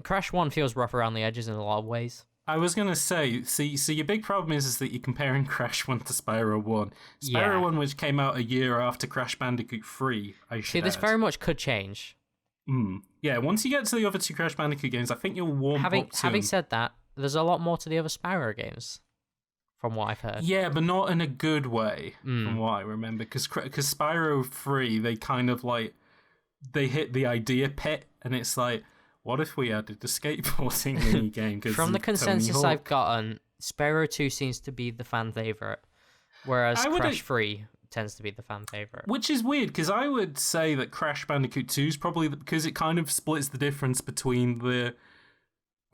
Crash 1 feels rough around the edges in a lot of ways. I was going to say, so your big problem is that you're comparing Crash 1 to Spyro 1. Spyro 1, which came out a year after Crash Bandicoot 3, this very much could change. Yeah, once you get to the other two Crash Bandicoot games, I think you'll warm up to Having said that, there's a lot more to the other Spyro games, from what I've heard. Yeah, but not in a good way, from what I remember. Because Spyro 3, they kind of, they hit the idea pit, and it's like, what if we added the skateboarding minigame? From the consensus I've gotten, Spyro 2 seems to be the fan favourite, whereas Crash 3 tends to be the fan favourite. Which is weird, because I would say that Crash Bandicoot 2 is probably, because it kind of splits the difference between the...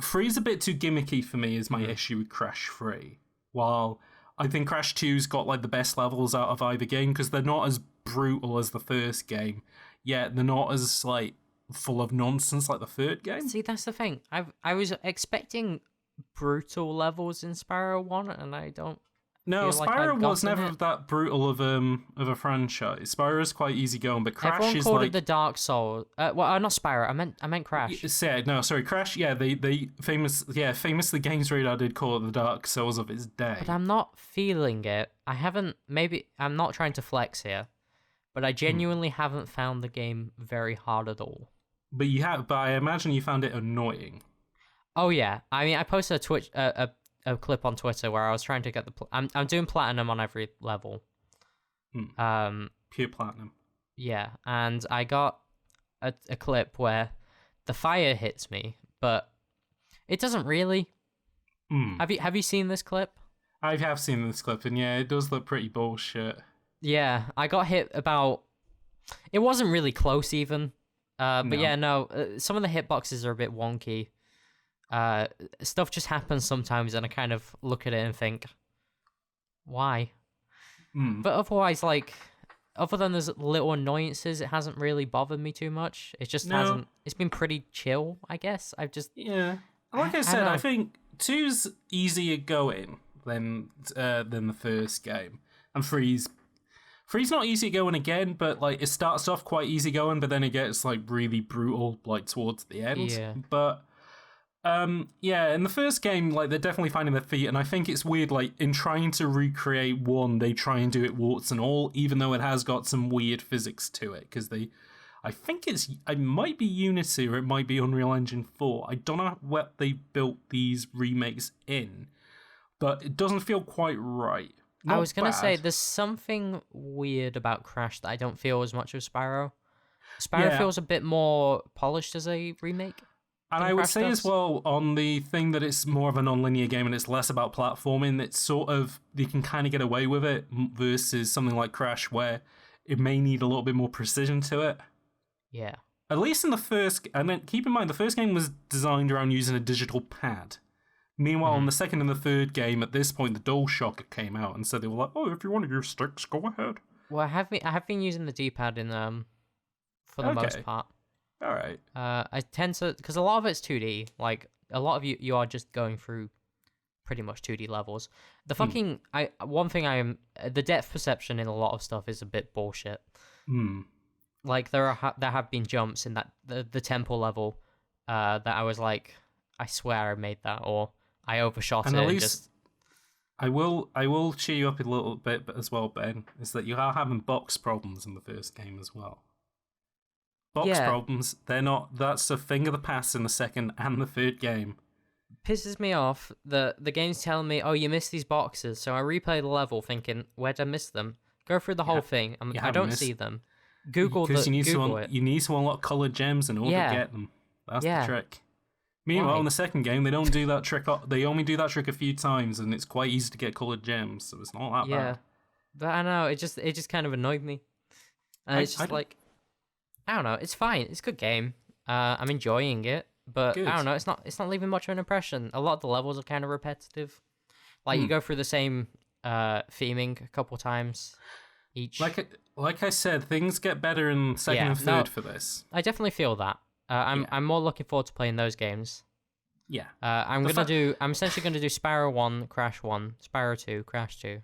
3's a bit too gimmicky for me, is my issue with Crash 3. While I think Crash 2's got, the best levels out of either game, because they're not as brutal as the first game, yet they're not as, full of nonsense like the third game. See, that's the thing. I was expecting brutal levels in Spyro 1, and I don't. No, feel like Spyro I've was gotten never it. that brutal of a franchise. Spyro is quite easy going, but Crash Everyone is called like it the Dark Soul. Well, not Spyro. I meant Crash. No, sorry, Crash. Yeah, they famously Games Radar did call it the Dark Souls of its day. But I'm not feeling it. I haven't. Maybe I'm not trying to flex here, but I genuinely haven't found the game very hard at all. But you have. But I imagine you found it annoying. Oh yeah. I mean, I posted a clip on Twitter where I was trying to get I'm doing platinum on every level. Pure platinum. Yeah, and I got a clip where the fire hits me, but it doesn't really. Have you seen this clip? I have seen this clip, and yeah, it does look pretty bullshit. Yeah, I got hit about. It wasn't really close even, but No. yeah, no. Some of the hitboxes are a bit wonky. Stuff just happens sometimes, and I kind of look at it and think, why? But otherwise, like, other than those little annoyances, it hasn't really bothered me too much. It just hasn't. It's been pretty chill, I guess. I've just Yeah, like I I said, don't I know. think 2's easier going than the first game, and 3's not easy going again, but like it starts off quite easy going, but then it gets like really brutal like towards the end. Yeah. But yeah, in the first game, like they're definitely finding their feet, and I think it's weird, like in trying to recreate 1, they try and do it warts and all, even though it has got some weird physics to it, because I think it might be Unity or it might be Unreal Engine 4. I don't know what they built these remakes in, but it doesn't feel quite right. I was gonna say bad. there's something weird about Crash that I don't feel as much with Spyro. Spyro Yeah. feels a bit more polished as a remake. And than I would Crash say does. as well, on the thing that it's more of a non-linear game and it's less about platforming, it's sort of, you can kind of get away with it versus something like Crash where it may need a little bit more precision to it. Yeah. At least in the first, and then keep in mind, the first game was designed around using a digital pad. Meanwhile, on the second and the third game, at this point, the DualShock came out, and so they were like, "Oh, if you want to use sticks, go ahead." Well, I have been using the D-pad in for the most Okay. part. All right. I tend to, because a lot of it's 2D. Like a lot of you are just going through pretty much 2D levels. The fucking the depth perception in a lot of stuff is a bit bullshit. Like there have been jumps in that the temple level that I was like, I swear I made that, or I overshot And it. at and least just I will cheer you up a little bit as well, Ben. Is that you are having box problems in the first game as well. Box Yeah. problems. They're not. That's a thing of the past in the second and the third game. pisses me off. The game's telling me, oh, you missed these boxes, so I replay the level thinking, where'd I miss them? Go through the whole thing. you I haven't don't missed- see them. Google Because Google it. you need to unlock colored gems in order Yeah. to get them. That's Yeah. the trick. Meanwhile, Why? in the second game, they don't do that trick. They only do that trick a few times, and it's quite easy to get colored gems, so it's not that Yeah, bad. but I know it just kind of annoyed me. And it's just don't- like, I don't know. It's fine. It's a good game. I'm enjoying it, but Good. I don't know. It's not leaving much of an impression. A lot of the levels are kind of repetitive. Like you go through the same theming a couple times each. Like I said, things get better in second Yeah, and third for this. I definitely feel that. I'm more looking forward to playing those games. Yeah. I'm essentially gonna do Spyro 1, Crash 1, Spyro 2, Crash 2,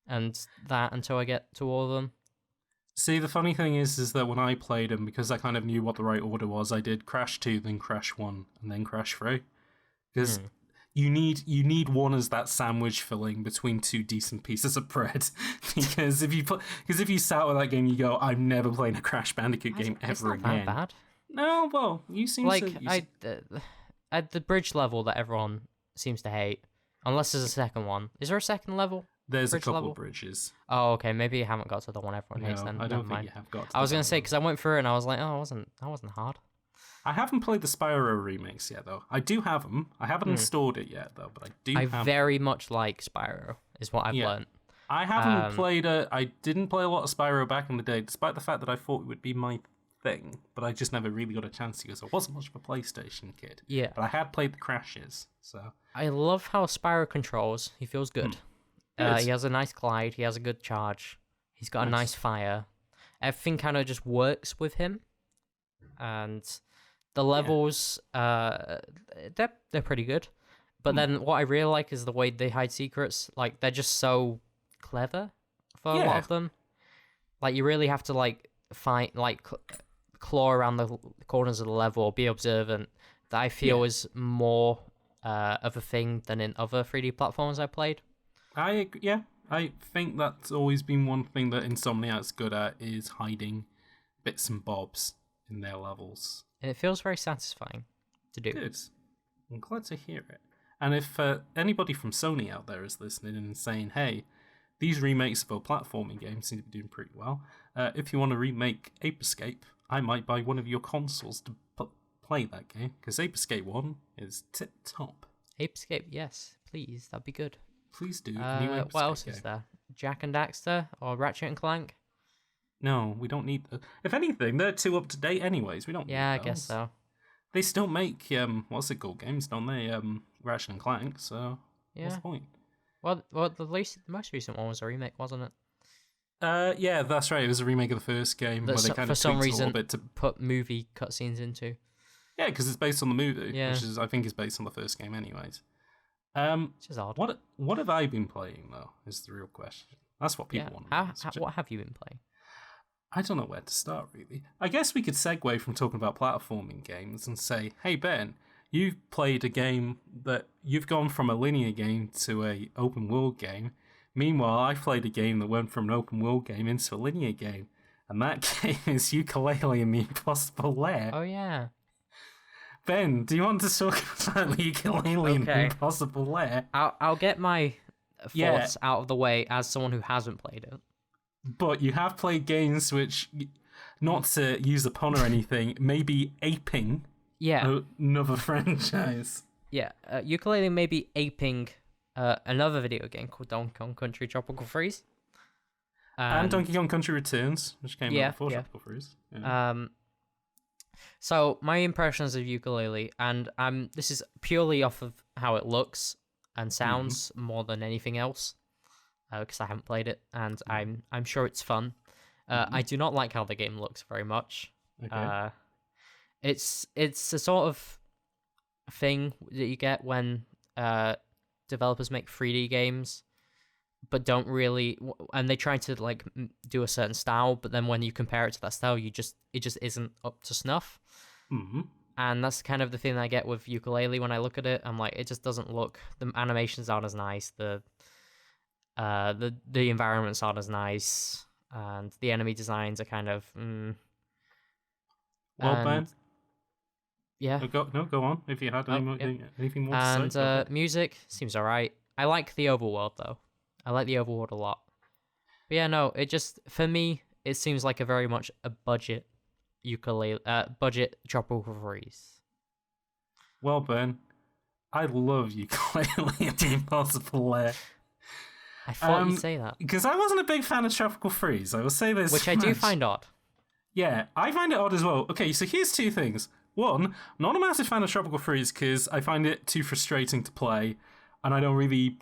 and that until I get to all of them. See, the funny thing is that when I played them, because I kind of knew what the right order was, I did Crash 2, then Crash 1, and then Crash 3. Because you need one as that sandwich filling between two decent pieces of bread. because if you sat with that game, you go, I'm never playing a Crash Bandicoot game It's ever not that again. bad. No, well, you seem Like to. at the bridge level that everyone seems to hate, unless there's a second one. Is there a second level? There's a bridge couple level? of bridges. Oh, okay. Maybe I haven't got to the one everyone hates. No, Then I never don't think mind. you have got. I was gonna gonna say because I went through it and I was like, oh, that wasn't hard. I haven't played the Spyro remakes yet, though. I do have them. I haven't installed it yet, though, but I do I have. very much like Spyro, is what I've Yeah. learned. I haven't played I didn't play a lot of Spyro back in the day, despite the fact that I thought it would be my thing, but I just never really got a chance to because I wasn't much of a PlayStation kid. Yeah. But I had played the Crashes, so. I love how Spyro controls. He feels good. Good. He has a nice glide. He has a good charge. He's got a nice fire. Everything kind of just works with him. And the levels, they're pretty good. But then what I really like is the way they hide secrets. Like, they're just so clever for a lot of them. Like, you really have to, like, find, like, claw around the corners of the level or be observant. That I feel is more of a thing than in other 3D platforms I played. I think that's always been one thing that Insomniac's good at, is hiding bits and bobs in their levels. And it feels very satisfying to do. Good. I'm glad to hear it. And if anybody from Sony out there is listening and saying, hey, these remakes of our platforming games seem to be doing pretty well, if you want to remake Ape Escape, I might buy one of your consoles to play that game, because Ape Escape 1 is tip-top. Ape Escape, yes, please, that'd be good. Please do. What else is there? Jak and Daxter or Ratchet and Clank? No, we don't need... If anything, they're too up-to-date anyways. We don't need I those. guess so. They still make, what's it called, games, don't they? Ratchet and Clank, so what's the point? Well, the most recent one was a remake, wasn't it? Yeah, that's right. It was a remake of the first game where they kind for of some tweaked reason a little bit to put movie cutscenes into. Yeah, because it's based on the movie, Yeah. which I think is based on the first game, anyways. Which is odd. What have I been playing though? Is the real question. That's what people want to know. What have you been playing? I don't know where to start, really. I guess we could segue from talking about platforming games and say, hey, Ben, you've played a game that you've gone from a linear game to a open world game. Meanwhile, I played a game that went from an open world game into a linear game. And that game is Yooka-Laylee and the Impossible Lair. Oh, yeah. Ben, do you want to talk about Yooka-Laylee and the Impossible Lair? I'll get my thoughts out of the way as someone who hasn't played it. But you have played games which, not to use a pun or anything, may be aping another franchise. Yeah, Yooka-Laylee may be aping another video game called Donkey Kong Country Tropical Freeze. And Donkey Kong Country Returns, which came out before Tropical Freeze. Yeah. So my impressions of Yooka-Laylee, and this is purely off of how it looks and sounds more than anything else, because I haven't played it, and I'm sure it's fun. I do not like how the game looks very much. Okay. It's a sort of thing that you get when developers make 3D games, but don't really, and they try to like do a certain style, but then when you compare it to that style, it just isn't up to snuff. Mm-hmm. And that's kind of the thing I get with Yooka-Laylee when I look at it. I'm like, it just doesn't look. The animations aren't as nice. The environments aren't as nice, and the enemy designs are kind of. Well, Ben. Yeah. Go on. If you had anything more to say. And music seems alright. I like the overworld though. I like the overworld a lot. But yeah, no, it just, for me, it seems like a very much a budget budget Tropical Freeze. Well, Ben, I love Yooka-Laylee and the Impossible Lair. I thought you'd say that. Because I wasn't a big fan of Tropical Freeze. I will say this. Which I do find odd. Yeah, I find it odd as well. Okay, so here's two things. One, not a massive fan of Tropical Freeze because I find it too frustrating to play. And I don't really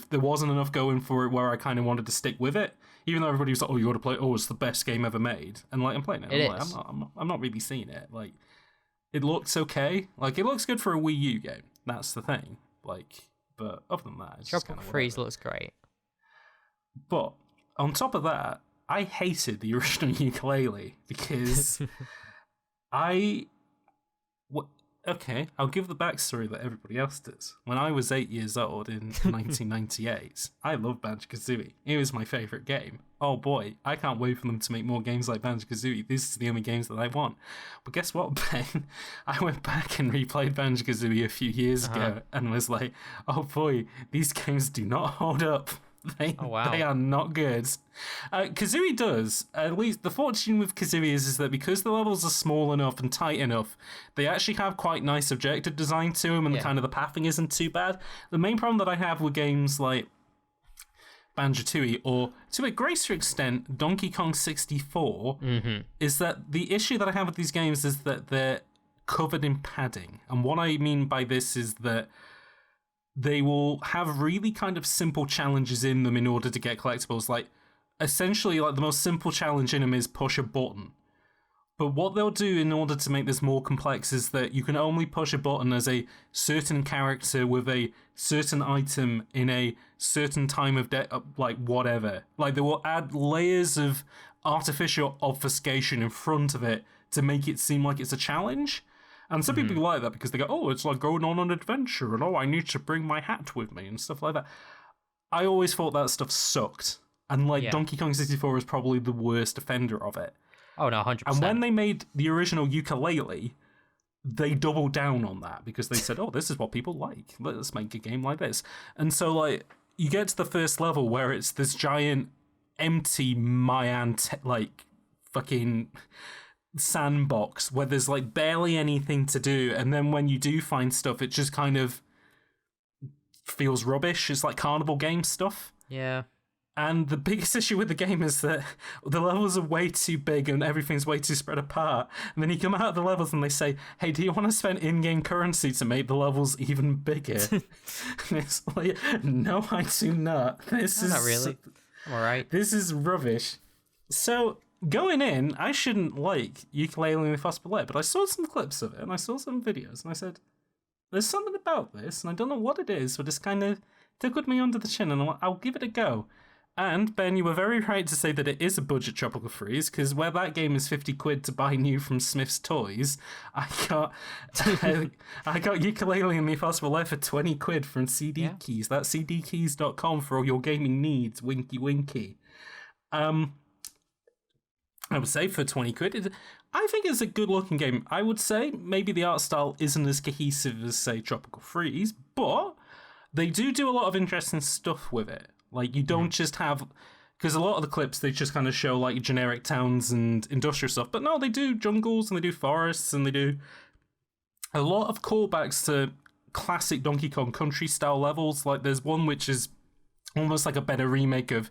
there wasn't enough going for it where I kind of wanted to stick with it. Even though everybody was like, oh, you got to play, it's the best game ever made. And like, I'm playing it. I'm not really seeing it. Like, it looks okay. Like, it looks good for a Wii U game. That's the thing. Like, but other than that, it's Tropical Freeze looks great. But on top of that, I hated the original Yooka-Laylee because Okay, I'll give the backstory that everybody else does. When I was 8 years old in 1998, I loved Banjo-Kazooie. It was my favourite game. Oh boy, I can't wait for them to make more games like Banjo-Kazooie. This is the only games that I want. But guess what, Ben? I went back and replayed Banjo-Kazooie a few years ago and was like, oh boy, these games do not hold up. They are not good. Kazooie does. At least the fortune with Kazooie is that because the levels are small enough and tight enough, they actually have quite nice objective design to them, and the pathing isn't too bad. The main problem that I have with games like Banjo-Tooie, or to a greater extent Donkey Kong 64, is that the issue that I have with these games is that they're covered in padding. And what I mean by this is that they will have really kind of simple challenges in them in order to get collectibles. Like, essentially, like the most simple challenge in them is push a button. But what they'll do in order to make this more complex is that you can only push a button as a certain character with a certain item in a certain time of day, like whatever. Like they will add layers of artificial obfuscation in front of it to make it seem like it's a challenge. And some people like that because they go, oh, it's like going on an adventure, and oh, I need to bring my hat with me and stuff like that. I always thought that stuff sucked. And like Donkey Kong 64 is probably the worst offender of it. Oh, no, 100%. And when they made the original Ukulele, they doubled down on that because they said, oh, this is what people like. Let's make a game like this. And so, like, you get to the first level where it's this giant, empty Mayan, fucking sandbox where there's, like, barely anything to do. And then when you do find stuff, it just kind of feels rubbish. It's like carnival game stuff. Yeah. And the biggest issue with the game is that the levels are way too big and everything's way too spread apart. And then you come out of the levels and they say, hey, do you want to spend in-game currency to make the levels even bigger? And it's like, no, I do not. Not really. I'm alright. This is rubbish. So, going in, I shouldn't like Ukulele and the Fossil Ballet, but I saw some clips of it and I saw some videos and I said, there's something about this and I don't know what it is, but it's kind of tickled me under the chin and I'll give it a go. And, Ben, you were very right to say that it is a budget Tropical Freeze, because where that game is 50 quid to buy new from Smith's Toys, I got Ukulele and the Impossible Life for 20 quid from CD Keys. That's cdkeys.com for all your gaming needs. Winky, winky. I would say for 20 quid, I think it's a good-looking game. I would say maybe the art style isn't as cohesive as, say, Tropical Freeze, but they do a lot of interesting stuff with it. Like, you don't just have... Because a lot of the clips, they just kind of show, like, generic towns and industrial stuff. But no, they do jungles, and they do forests, and they do a lot of callbacks to classic Donkey Kong Country-style levels. Like, there's one which is almost like a better remake of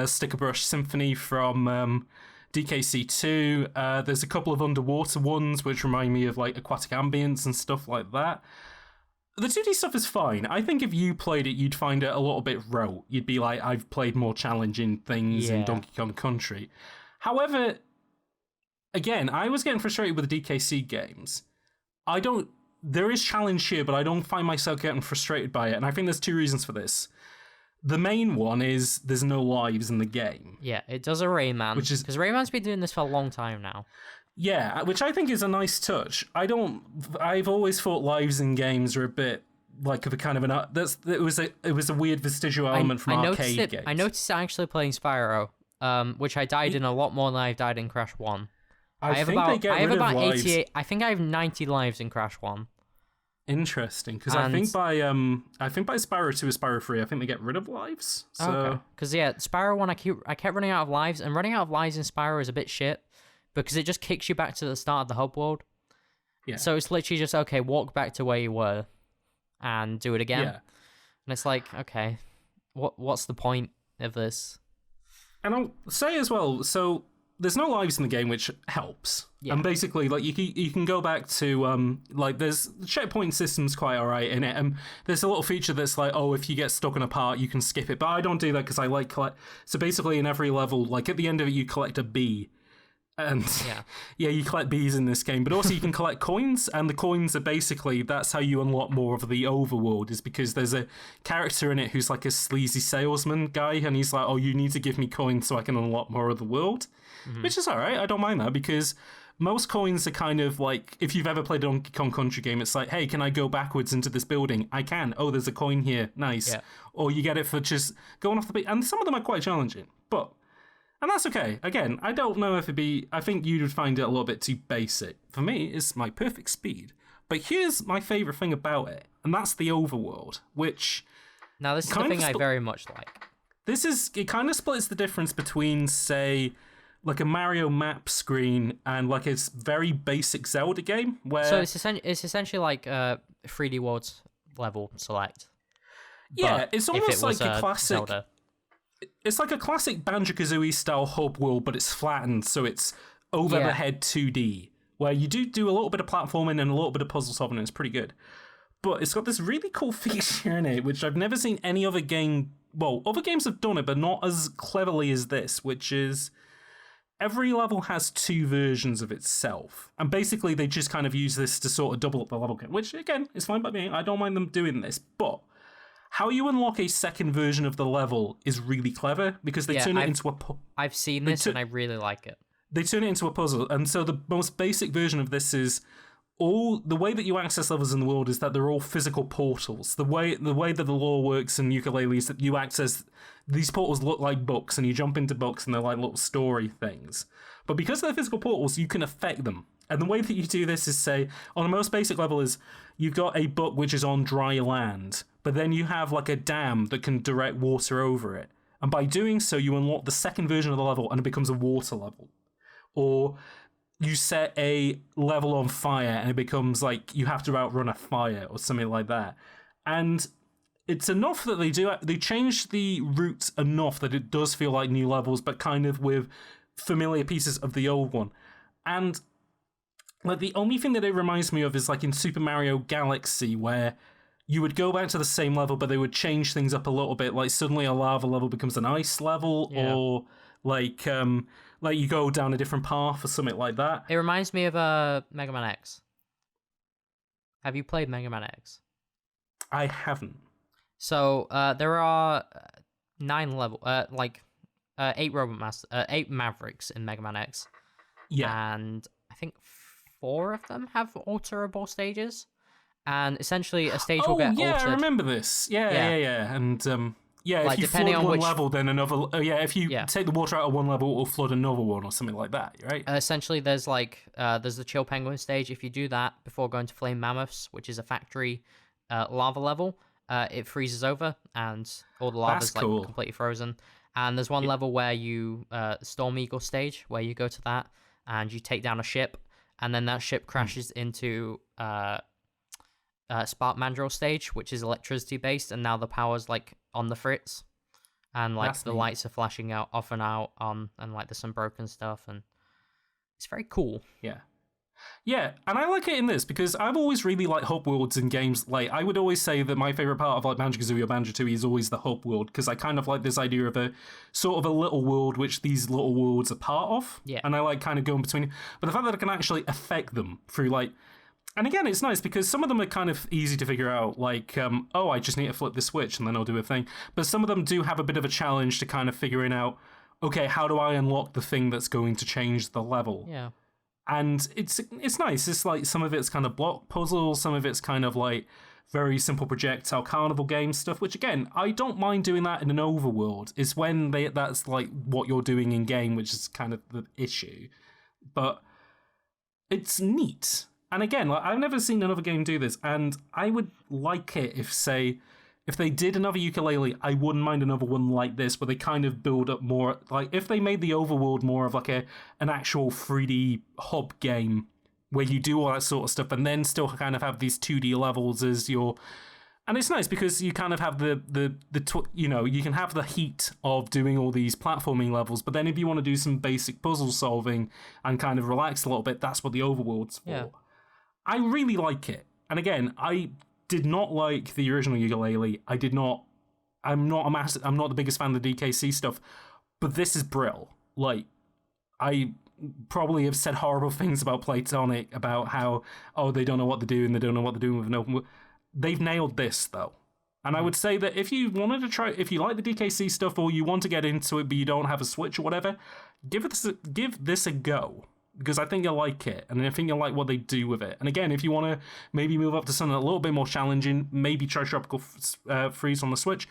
Sticker Brush Symphony from DKC2. There's a couple of underwater ones, which remind me of, like, aquatic ambience and stuff like that. The 2D stuff is fine. I think if you played it, you'd find it a little bit rote. You'd be like, I've played more challenging things in Donkey Kong Country. However, again, I was getting frustrated with the DKC games. There is challenge here, but I don't find myself getting frustrated by it. And I think there's two reasons for this. The main one is there's no lives in the game. Yeah, it does a Rayman. Because Rayman's been doing this for a long time now. Yeah, which I think is a nice touch. I've always thought lives in games are a bit like a kind of it was a weird vestigial element from arcade games. I noticed it actually playing Spyro, which I died in a lot more than I've died in Crash 1. I have about 88. I think I have 90 lives in Crash 1. Interesting, because I think by Spyro 2 or Spyro 3, I think they get rid of lives. So because Spyro 1, I kept running out of lives, and running out of lives in Spyro is a bit shit. Because it just kicks you back to the start of the hub world. Yeah. So it's literally just, okay, walk back to where you were and do it again. Yeah. And it's like, okay, what's the point of this? And I'll say as well, so there's no lives in the game, which helps. Yeah. And basically, like, you can go back to, like, there's the checkpoint system's quite alright in it. And there's a little feature that's like, oh, if you get stuck on a part, you can skip it. But I don't do that because I like collect. So basically, in every level, like, at the end of it, you collect a bee. And you collect bees in this game, but also you can collect coins, and the coins are basically, that's how you unlock more of the overworld, is because there's a character in it who's like a sleazy salesman guy, and he's like, oh, you need to give me coins so I can unlock more of the world, which is alright, I don't mind that, because most coins are kind of like, if you've ever played a Donkey Kong Country game, it's like, hey, can I go backwards into this building? I can. Oh, there's a coin here. Nice. Yeah. Or you get it for just going off the beat, and some of them are quite challenging, but... And that's okay. Again, I don't know if I think you would find it a little bit too basic. For me, it's my perfect speed. But here's my favourite thing about it, and that's the overworld, which... Now, this is the thing I very much like. It kind of splits the difference between, say, like a Mario map screen and like a very basic Zelda game, where... So it's essentially like 3D Worlds level select. Yeah, it's almost like a classic... Zelda. It's like a classic Banjo-Kazooie style hub world, but it's flattened, so it's over the head 2D, where you do a little bit of platforming and a little bit of puzzle solving, and it's pretty good. But it's got this really cool feature in it, which I've never seen any other game... Well, other games have done it, but not as cleverly as this, which is... every level has 2 versions of itself. And basically they just kind of use this to sort of double up the level count, which again is fine by me. I don't mind them doing this. But how you unlock a second version of the level is really clever because they turn it into a... I've seen this and I really like it. They turn it into a puzzle. And so the most basic version of this is the way that you access levels in the world is that they're all physical portals. The way that the lore works in Yooka-Laylee is that you access these portals look like books, and you jump into books, and they're like little story things. But because they're physical portals, you can affect them. And the way that you do this is, say, on the most basic level is you've got a book which is on dry land, but then you have like a dam that can direct water over it. And by doing so, you unlock the second version of the level, and it becomes a water level. Or you set a level on fire and it becomes like you have to outrun a fire or something like that. And it's enough that they change the routes enough that it does feel like new levels, but kind of with familiar pieces of the old one. And like the only thing that it reminds me of is like in Super Mario Galaxy, where you would go back to the same level, but they would change things up a little bit. Like suddenly a lava level becomes an ice level, or like you go down a different path or something like that. It reminds me of Mega Man X. Have you played Mega Man X? I haven't. So there are 8 Mavericks in Mega Man X. Yeah. And I think 4 of them have alterable stages. And essentially a stage will get altered. I remember this. Yeah. And if you flood one level, then another... if you take the water out of one level, it will flood another one or something like that, right? Essentially, there's the Chill Penguin stage. If you do that before going to Flame Mammoths, which is a factory lava level, it freezes over and all the lava's completely frozen. And there's one level where you... Storm Eagle stage, where you go to that and you take down a ship, and then that ship crashes into... Spark Mandrill stage, which is electricity based, and now the power's like on the fritz, and like the lights are flashing out off and out on, and like there's some broken stuff, and it's very cool. Yeah, and I like it in this because I've always really liked hub worlds in games. Like, I would always say that my favorite part of like Banjo-Kazooie or Banjo-Tooie is always the hub world, because I kind of like this idea of a sort of a little world which these little worlds are part of. Yeah. And I like kind of going between. But the fact that I can actually affect them through like... And again, it's nice because some of them are kind of easy to figure out, like, I just need to flip the switch and then I'll do a thing. But some of them do have a bit of a challenge to kind of figuring out, okay, how do I unlock the thing that's going to change the level? Yeah. And it's nice. It's like some of it's kind of block puzzles, some of it's kind of like very simple projectile carnival game stuff, which again, I don't mind doing that in an overworld. It's when that's like what you're doing in game, which is kind of the issue. But it's neat. And again, like, I've never seen another game do this, and I would like it if they did another Yooka-Laylee, I wouldn't mind another one like this, where they kind of build up more, like, if they made the overworld more of like an actual 3D hub game, where you do all that sort of stuff, and then still kind of have these 2D levels as your... And it's nice because you kind of have you can have the heat of doing all these platforming levels, but then if you want to do some basic puzzle solving and kind of relax a little bit, that's what the overworld's for. Yeah. I really like it. And again, I did not like the original Yooka-Laylee. I'm not the biggest fan of the DKC stuff, but this is Brill. Like, I probably have said horrible things about Playtonic, about how, they don't know what they're doing with an open world. They've nailed this, though. And I would say that if you wanted to try, if you like the DKC stuff or you want to get into it but you don't have a Switch or whatever, give this a go. Because I think you'll like it, and I think you'll like what they do with it. And again, if you want to maybe move up to something a little bit more challenging, maybe try Tropical Freeze on the Switch.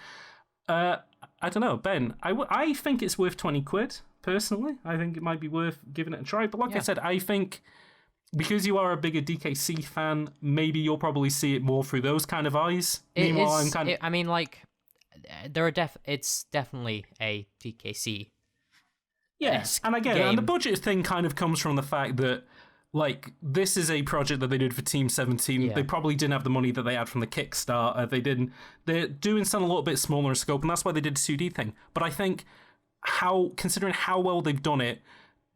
I don't know, Ben, I think it's worth 20 quid, personally. I think it might be worth giving it a try. But like I said, I think because you are a bigger DKC fan, maybe you'll probably see it more through those kind of eyes. Meanwhile, it's definitely a DKC. Yes, and again, and the budget thing kind of comes from the fact that, like, this is a project that they did for Team 17. Yeah. They probably didn't have the money that they had from the Kickstarter. They're doing something a little bit smaller in scope, and that's why they did a 2D thing. But I think considering how well they've done it,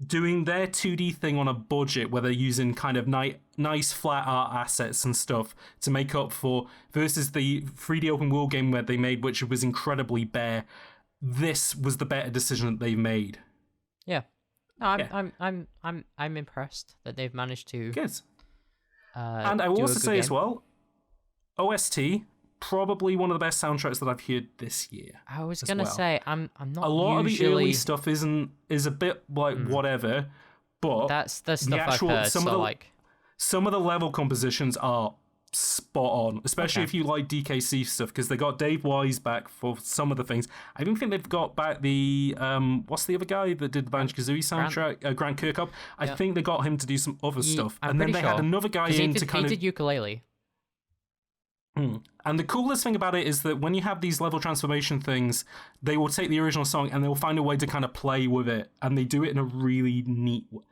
doing their 2D thing on a budget where they're using kind of nice flat art assets and stuff to make up for, versus the 3D open world game where they made, which was incredibly bare, this was the better decision that they made. Yeah. No, I'm impressed that they've managed to. Good. And I will also say as well, OST probably one of the best soundtracks that I've heard this year. I was gonna say I'm not. A lot usually... of the early stuff is a bit like whatever, but that's the stuff I've heard. Some of the level compositions are spot on, especially if you like DKC stuff, because they got Dave Wise back for some of the things. I don't think they've got back the what's the other guy that did the Banjo-Kazooie soundtrack, Grant Kirkhope. I think they got him to do some other stuff, and then they had another guy in to kind of. He did ukulele. And the coolest thing about it is that when you have these level transformation things, they will take the original song and they will find a way to kind of play with it, and they do it in a really neat way.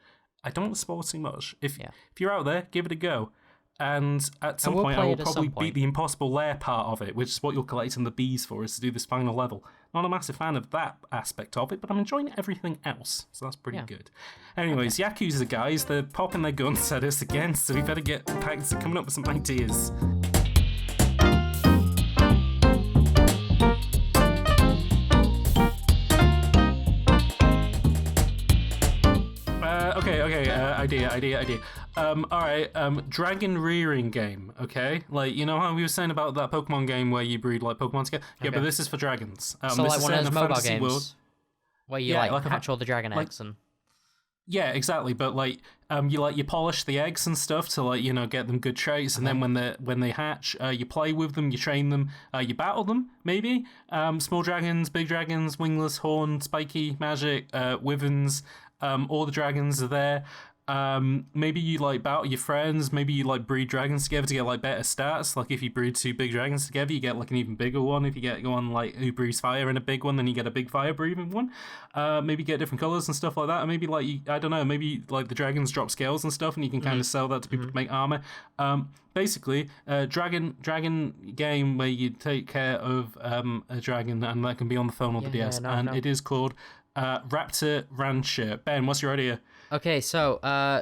I don't want to spoil too much. If you're out there, give it a go. And at some point, I will probably beat the impossible lair part of it, which is what you're collecting the bees for, is to do this final level. Not a massive fan of that aspect of it, but I'm enjoying everything else, so that's pretty good. Anyways, Yakuza guys, they're popping their guns at us again, so we better get back to coming up with some ideas. Idea. Alright, dragon rearing game, okay? Like, you know how we were saying about that Pokemon game where you breed, like, Pokemon together? Yeah, but this is for dragons. So, this like is one of those mobile games world. Where you, hatch all the dragon eggs and... Yeah, exactly. But you polish the eggs and stuff to get them good traits, and then when they hatch, you play with them, you train them, you battle them maybe. Small dragons, big dragons, wingless, horned, spiky, magic, wyverns. All the dragons are there. Maybe you battle your friends. Maybe you breed dragons together to get better stats. Like if you breed two big dragons together, you get an even bigger one. If you get one who breathes fire and a big one, then you get a big fire breathing one. Maybe get different colors and stuff like that. And maybe I don't know. Maybe the dragons drop scales and stuff, and you can kind of sell that to people to make armor. Basically, dragon game where you take care of a dragon, and that can be on the phone or the DS. It is called Raptor Rancher. Ben, what's your idea? Okay, so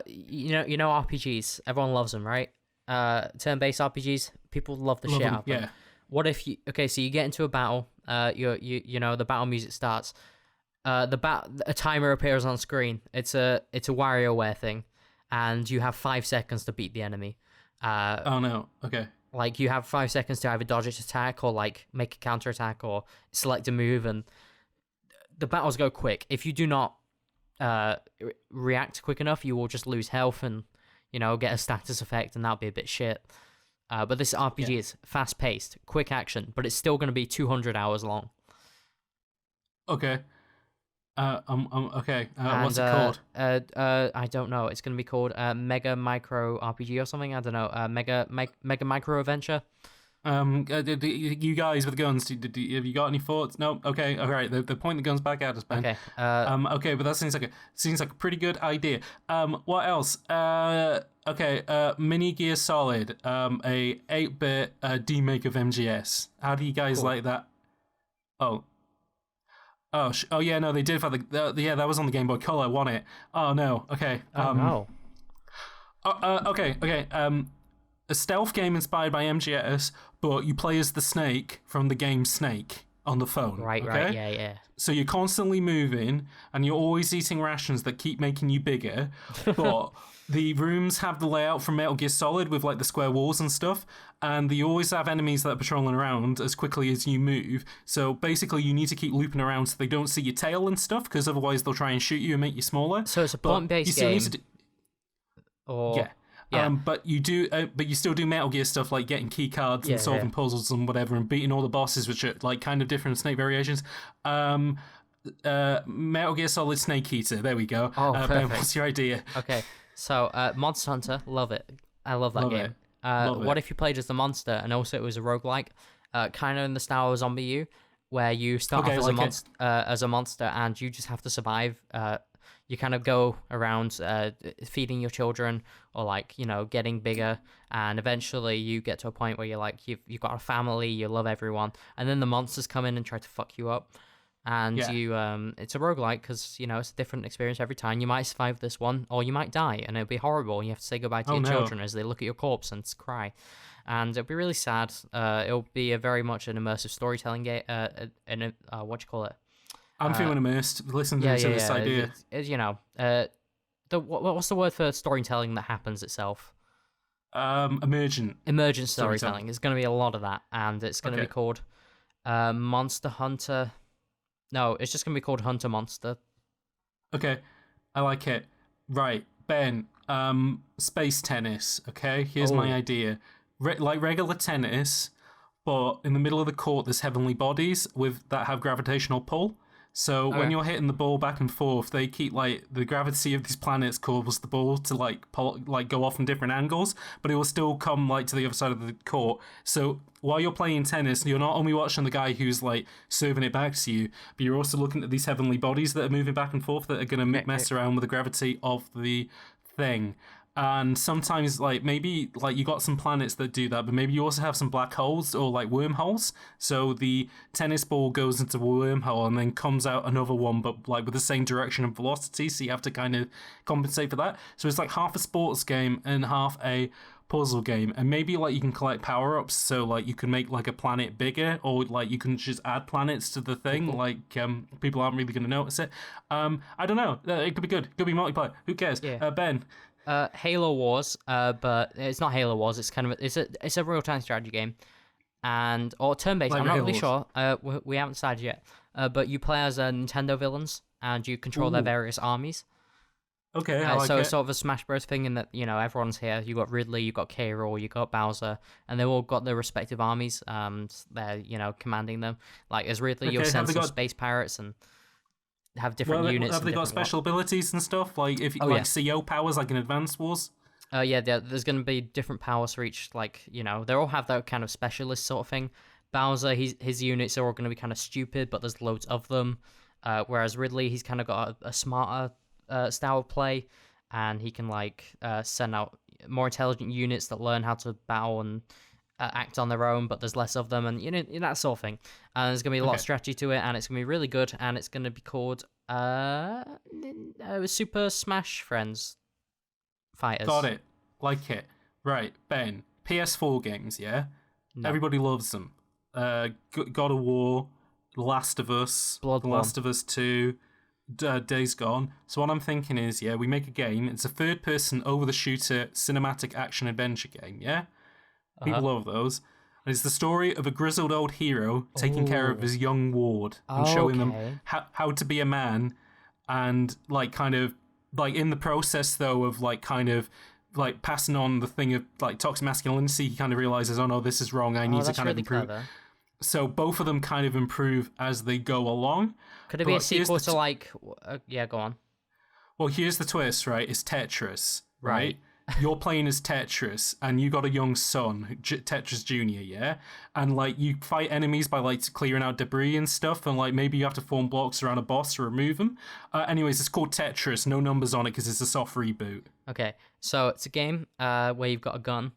you know RPGs. Everyone loves them, right? Turn-based RPGs, people love the shit out of them. Yeah. What if you? Okay, so you get into a battle. You know the battle music starts. A timer appears on screen. It's a WarioWare thing, and you have 5 seconds to beat the enemy. Oh no. Okay. You have 5 seconds to either dodge its attack or make a counter attack or select a move, and the battles go quick. If you do not react quick enough, you will just lose health and get a status effect, and that'll be a bit shit. But this RPG is fast paced, quick action, but it's still going to be 200 hours long. Okay. Okay. What's it called? I don't know. It's going to be called Mega Micro RPG or something. I don't know. Mega Micro Adventure. You guys with guns, have you got any thoughts? No. Okay. All right. They're pointing the guns back at us, Ben. Okay. Okay, but that seems like a pretty good idea. What else? Okay. Mini Gear Solid. A 8-bit demake of MGS. How do you guys like that? Oh, yeah. No, they did for that was on the Game Boy Color. Wasn't it? Oh no. Okay. No. Okay. A stealth game inspired by MGS, but you play as the Snake from the game Snake on the phone. Right, yeah. So you're constantly moving, and you're always eating rations that keep making you bigger, but the rooms have the layout from Metal Gear Solid with the square walls and stuff, and you always have enemies that are patrolling around as quickly as you move. So basically you need to keep looping around so they don't see your tail and stuff, because otherwise they'll try and shoot you and make you smaller. So it's a point-based game. Yeah. But you still do Metal Gear stuff like getting key cards and solving puzzles and whatever, and beating all the bosses, which are kind of different Snake variations. Metal Gear Solid Snake Eater. There we go. Oh, perfect. Ben, what's your idea? Okay, so Monster Hunter, love it. I love that game. What if you played as the monster, and also it was a roguelike, kind of in the style of Zombie U, where you start off as a monster and you just have to survive. You kind of go around feeding your children or getting bigger, and eventually you get to a point where you're you've got a family, you love everyone, and then the monsters come in and try to fuck you up. And you it's a roguelike because it's a different experience every time. You might survive this one or you might die, and it'll be horrible, and you have to say goodbye to your children as they look at your corpse and cry, and it'll be really sad. It'll be very much an immersive storytelling game, what you call it, I'm feeling immersed. Listening to this idea. What's the word for storytelling that happens itself? Emergent Storytelling. There's going to be a lot of that, and it's going to be called Monster Hunter. No, it's just going to be called Hunter Monster. Okay, I like it. Right, Ben. Space tennis. Okay, here's my idea. Like regular tennis, but in the middle of the court, there's heavenly bodies that have gravitational pull. So when you're hitting the ball back and forth, they keep like the gravity of these planets causes the ball to go off in different angles, but it will still come like to the other side of the court. So while you're playing tennis, you're not only watching the guy who's like serving it back to you, but you're also looking at these heavenly bodies that are moving back and forth that are going to mess around with the gravity of the thing. And sometimes, like, maybe, like, you got some planets that do that, but maybe you also have some black holes or, like, wormholes. So the tennis ball goes into a wormhole and then comes out another one, but, like, with the same direction and velocity, so you have to kind of compensate for that. So it's, like, half a sports game and half a puzzle game. And maybe, like, you can collect power-ups, so, like, you can make, like, a planet bigger, or, like, you can just add planets to the thing, like, people aren't really going to notice it. I don't know. It could be good. It could be multiplayer. Who cares? Yeah. Ben? Halo Wars, but it's not Halo Wars. It's kind of it's a real-time strategy game, or turn-based. Like I'm not Halo really sure. We haven't decided yet. But you play as Nintendo villains, and you control their various armies. Okay, I like so it. it's sort of a Smash Bros. Thing in that everyone's here. You got Ridley, you got K. Rool, you got Bowser, and they all got their respective armies. They're commanding them. Like as Ridley, you'll send some space pirates and have different units. Have they got special abilities and stuff? Like if CO powers, like in Advance Wars? There's going to be different powers for each. Like they all have that kind of specialist sort of thing. Bowser, his units are all going to be kind of stupid, but there's loads of them. Whereas Ridley, he's kind of got a smarter style of play, and he can send out more intelligent units that learn how to battle and act on their own, but there's less of them, and that sort of thing. And there's gonna be a lot of strategy to it, and it's gonna be really good, and it's gonna be called Super Smash Friends Fighters. Got it. Like it. Right, Ben. PS4 games, yeah? No. Everybody loves them. God of War, Last of Us, Bloodborne. Last of Us 2, Days Gone. So what I'm thinking is, we make a game. It's a third-person over-the-shooter cinematic action-adventure game, yeah? People love those. And it's the story of a grizzled old hero taking care of his young ward and showing them how to be a man, and in the process though of passing on the thing of toxic masculinity, he kind of realizes, oh no, this is wrong. I need to kind of improve. Clever. So both of them kind of improve as they go along. Could it be a sequel to go on? Well, here's the twist, right? It's Tetris, right? You're playing as Tetris, and you got a young son, Tetris Jr., yeah? And, you fight enemies by, clearing out debris and stuff, and, maybe you have to form blocks around a boss to remove them. Anyways, it's called Tetris, no numbers on it, because it's a soft reboot. Okay, so it's a game where you've got a gun,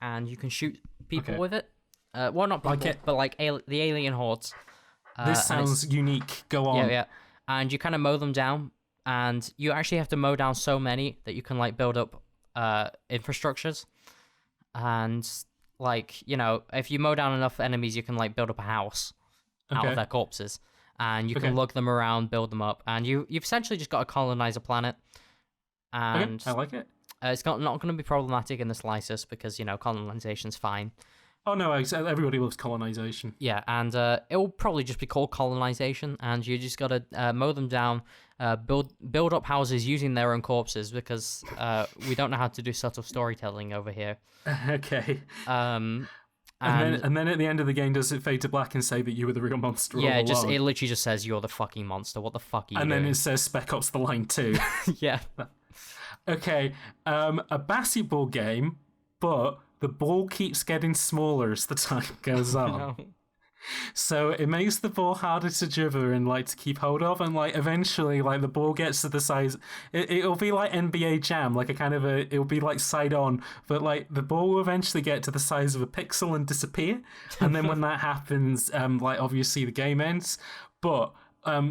and you can shoot people with it. Well, not people, but, the alien hordes. This sounds unique. Go on. Yeah. And you kind of mow them down, and you actually have to mow down so many that you can, build up infrastructures, and if you mow down enough enemies, you can build up a house out of their corpses, and you can lug them around, build them up, and you've essentially just got to colonize a planet. And I like it. It's not going to be problematic in the slightest, because colonization's fine. Oh no, everybody loves colonization. Yeah, and it will probably just be called colonization, and you just got to mow them down, build up houses using their own corpses, because we don't know how to do subtle storytelling over here. Okay. And then at the end of the game, does it fade to black and say that you were the real monster? Yeah, it literally just says you're the fucking monster. What the fuck are you doing? And then it says Spec Ops: The Line 2. Yeah. Okay. A basketball game, but the ball keeps getting smaller as the time goes on. No. So it makes the ball harder to dribble and to keep hold of, and eventually the ball gets to the size. It'll be like NBA Jam, it'll be side on, but the ball will eventually get to the size of a pixel and disappear. And then when that happens, obviously the game ends. But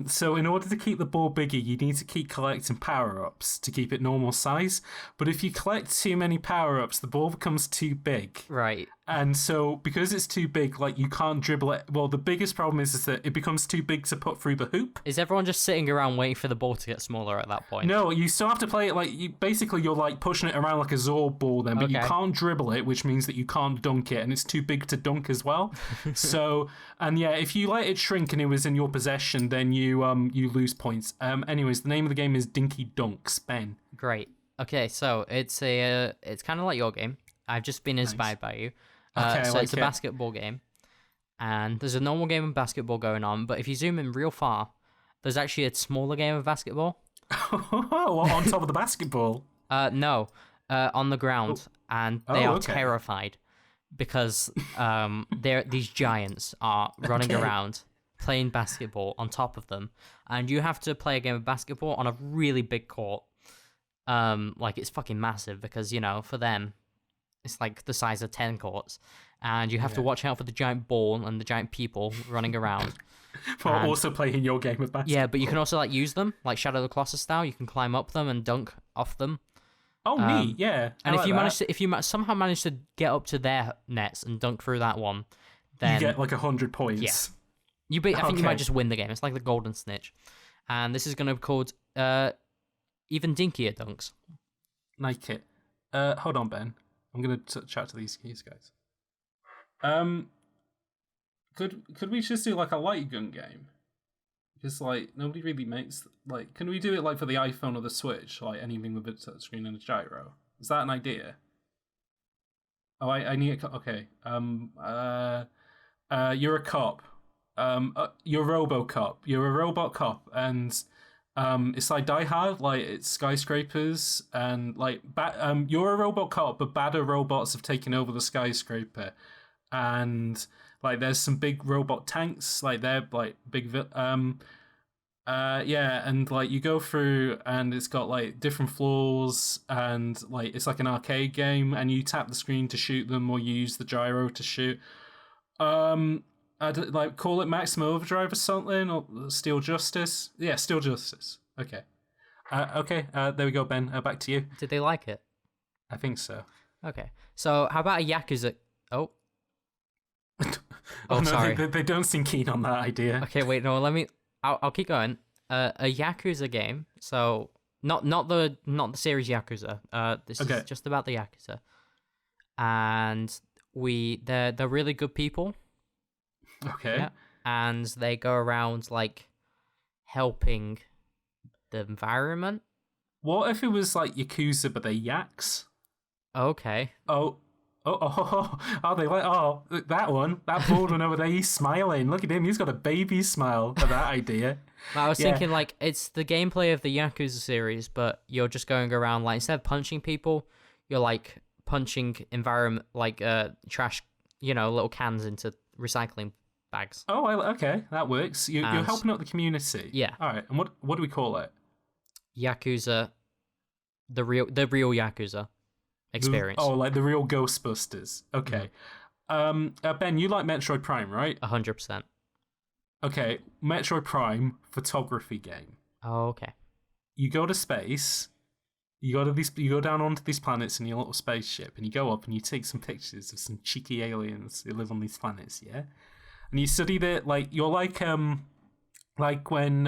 so in order to keep the ball bigger, you need to keep collecting power-ups to keep it normal size. But if you collect too many power-ups, the ball becomes too big. Right. And so, because it's too big, like, you can't dribble it. Well, the biggest problem is that it becomes too big to put through the hoop. Is everyone just sitting around waiting for the ball to get smaller at that point? No, you still have to play it like, you're like pushing it around like a Zorb ball then, but you Okay. can't dribble it, which means that you can't dunk it, and it's too big to dunk as well. So, and yeah, if you let it shrink and it was in your possession, then you lose points. Anyways, the name of the game is Dinky Dunks. Ben. Great. Okay, so it's kind of like your game. I've just been inspired by you. Okay, so like it's a it. basketball game, and there's a normal game of basketball going on, but if you zoom in real far, there's actually a smaller game of basketball. What, on top of the basketball? No, on the ground, and they are okay. terrified because these giants are running Okay. around playing basketball on top of them, and you have to play a game of basketball on a really big court. Like it's fucking massive because for them, it's like the size of 10 courts, and you have to watch out for the giant ball and the giant people running around. While also playing your game of basketball. Yeah, but you can also like use them, like Shadow of the Colossus style. You can climb up them and dunk off them. Oh, neat, yeah. And I like if you somehow manage to get up to their nets and dunk through that one, then you get like 100 points. Yeah. I think you might Okay. just win the game. It's like the golden snitch, and this is going to be called even dinkier dunks. Like it. Hold on, Ben. I'm gonna chat to these guys. Could we just do like a light gun game? Because like nobody really makes like. Can we do it like for the iPhone or the Switch? Like anything with a touchscreen and a gyro. Is that an idea? Oh, I need a okay. You're a cop. You're RoboCop. You're a robot cop, and it's like Die Hard. Like it's skyscrapers, and like you're a robot cop, but badder robots have taken over the skyscraper, and like there's some big robot tanks. Like they're like big. Yeah, and like you go through, and it's got like different floors, and like it's like an arcade game, and you tap the screen to shoot them, or you use the gyro to shoot. I'd like call it Maximum Overdrive or something, or Steel Justice. Yeah, Steel Justice. Okay. Okay. There we go, Ben. Back to you. Did they like it? I think so. Okay. So how about a Yakuza? Oh. No, sorry. They don't seem keen on that idea. Okay, wait, no, I'll keep going. A Yakuza game. So not the series Yakuza. This Okay. is just about the Yakuza. And they're really good people. Okay. Yeah. And they go around like helping the environment. What if it was like Yakuza, but they're yaks? Okay. Oh, they like, that bold one over there, he's smiling. Look at him, he's got a baby smile at that idea. I was Yeah. thinking like it's the gameplay of the Yakuza series, but you're just going around like instead of punching people, you're like punching environment like trash, little cans into recycling bags. Oh, okay, that works. You're And- helping out the community. Yeah. All right, and what do we call it? Yakuza, the real Yakuza experience. Oh, like the real Ghostbusters. Okay. Ben, you like Metroid Prime, right? 100%. Okay, Metroid Prime photography game. Oh, okay. You go to space. You go down onto these planets in your little spaceship, and you go up and you take some pictures of some cheeky aliens who live on these planets. Yeah, and you study the you're like when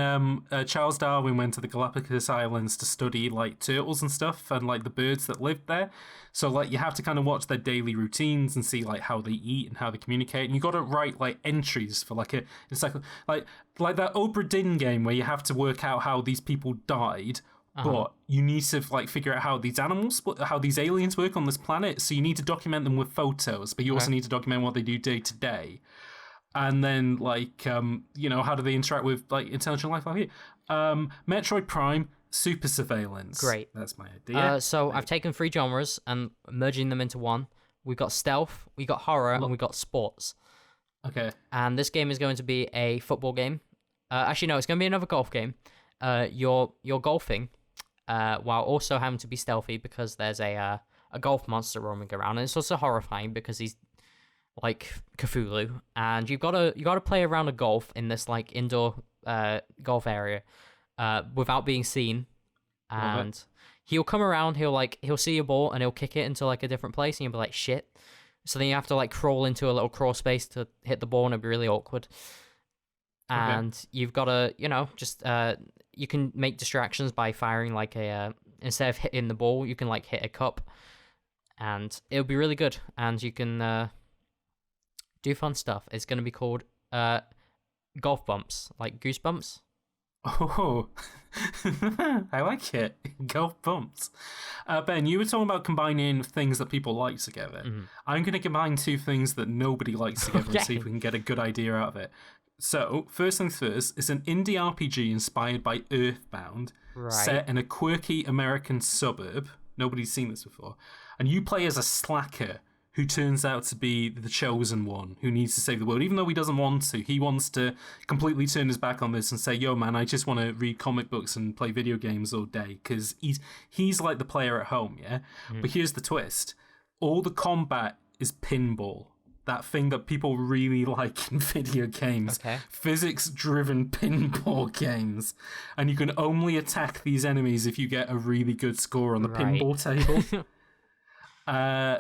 Charles Darwin went to the Galapagos Islands to study like turtles and stuff and like the birds that lived there. So like you have to kind of watch their daily routines and see like how they eat and how they communicate. And you got to write like entries for like it's like that Obra Dinn game where you have to work out how these people died. But you need to like figure out how these aliens work on this planet. So you need to document them with photos, but you also need to document what they do day to day. And then how do they interact with like intelligent life like here? Metroid Prime, super surveillance. Great. That's my idea. So I've taken 3 genres and merging them into one. We got stealth, we got horror, and we got sports. Okay. And this game is going to be a football game. Actually, no, it's going to be another golf game. You're golfing, while also having to be stealthy because there's a golf monster roaming around, and it's also horrifying because he's like Cthulhu, and you gotta play around a golf in this like indoor golf area, without being seen, and he'll come around, he'll see your ball and he'll kick it into like a different place, and you'll be like shit, So then you have to like crawl into a little crawl space to hit the ball, and it'd be really awkward. And you've got to, just you can make distractions by firing like instead of hitting the ball, you can like hit a cup, and it'll be really good. And you can do fun stuff. It's going to be called golf bumps, like goosebumps. Oh, I like it. Golf bumps. Ben, you were talking about combining things that people like together. Mm-hmm. I'm going to combine two things that nobody likes together and see if we can get a good idea out of it. So, first things first, it's an indie RPG inspired by Earthbound, set in a quirky American suburb. Nobody's seen this before. And you play as a slacker who turns out to be the chosen one who needs to save the world. Even though he doesn't want to, he wants to completely turn his back on this and say, yo, man, I just want to read comic books and play video games all day, because he's like the player at home, yeah? But here's the twist. All the combat is pinball. That thing that people really like in video games. Okay. Physics-driven pinball games. And you can only attack these enemies if you get a really good score on the pinball table.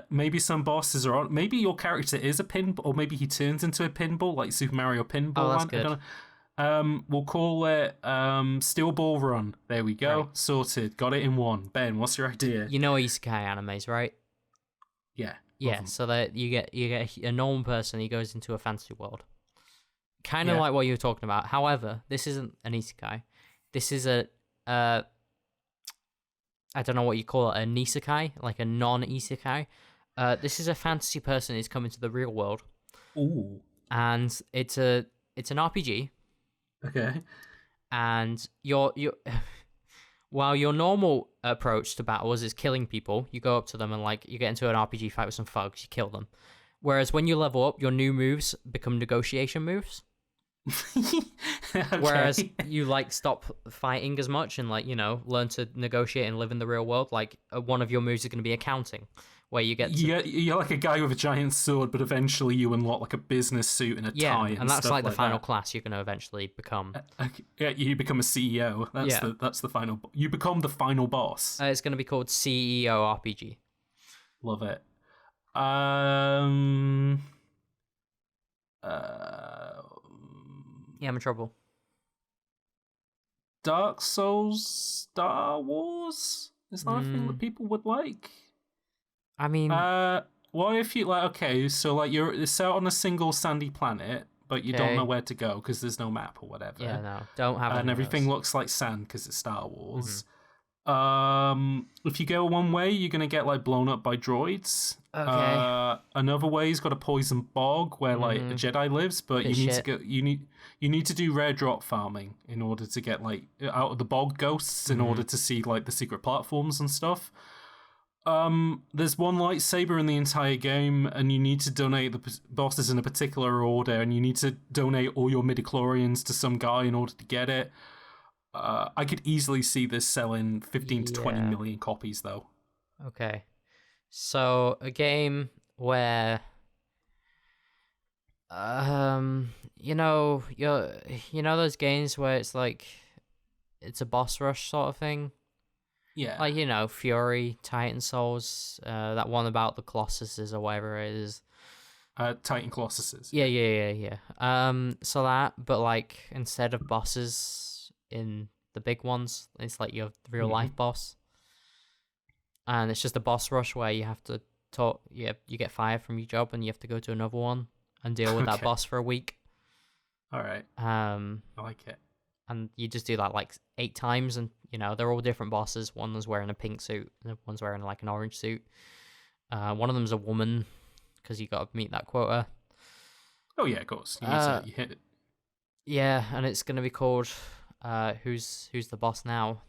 Maybe some bosses are on. Maybe your character is a pinball, or maybe he turns into a pinball, like Super Mario Pinball. Oh, that's I good. don't know. We'll call it Steel Ball Run. There we go. Right. Sorted. Got it in one. Ben, what's your idea? You know isekai animes, right? Yeah. Yeah, so that you get a normal person, he goes into a fantasy world. Kind of Yeah. like what you were talking about. However, this isn't an isekai. This is a I don't know what you call it, a nisekai, like a non-isekai. This is a fantasy person who's come into the real world. Ooh. And it's an RPG. Okay. And you're while your normal approach to battles is killing people, you go up to them and like you get into an RPG fight with some thugs, you kill them. Whereas when you level up, your new moves become negotiation moves. Okay. Whereas you like stop fighting as much and like learn to negotiate and live in the real world. Like one of your moves is going to be accounting, where you get to... You're like a guy with a giant sword, but eventually you unlock like a business suit and a tie, and that's stuff like the final that. class you're going to eventually become. Yeah, you become a CEO. That's the final. You become the final boss. It's going to be called CEO RPG. Love it. Yeah, I'm in trouble. Dark Souls, Star Wars. Is that a thing that people would like? I mean, what if you like? Okay, so like you're set on a single sandy planet, but you don't Okay. know where to go because there's no map or whatever. yeah, no, don't have. And any of everything those. looks like sand because it's Star Wars. Mm-hmm. If you go one way, you're gonna get like blown up by droids. Okay. Another way's got a poison bog where like a Jedi lives, but Bit you need shit. to go. You need to do rare drop farming in order to get like out of the bog ghosts in order to see like the secret platforms and stuff. There's one lightsaber in the entire game, and you need to donate the bosses in a particular order, and you need to donate all your midichlorians to some guy in order to get it. I could easily see this selling 15 to 20 Yeah. million copies, though. Okay. So a game where those games where it's like it's a boss rush sort of thing. Yeah. Like, Fury, Titan Souls, that one about the Colossuses or whatever it is. Titan Colossuses. Yeah. So that, but like instead of bosses in the big ones, it's like your real life boss. And it's just a boss rush where you have to talk. You get fired from your job and you have to go to another one and deal with that Okay. boss for a week. All right. I like it. And you just do that like 8 times, and they're all different bosses. One is wearing a pink suit, and one's wearing like an orange suit. One of them's a woman because you got to meet that quota. Oh yeah, of course. You hit it. Yeah, and it's gonna be called Who's the Boss Now?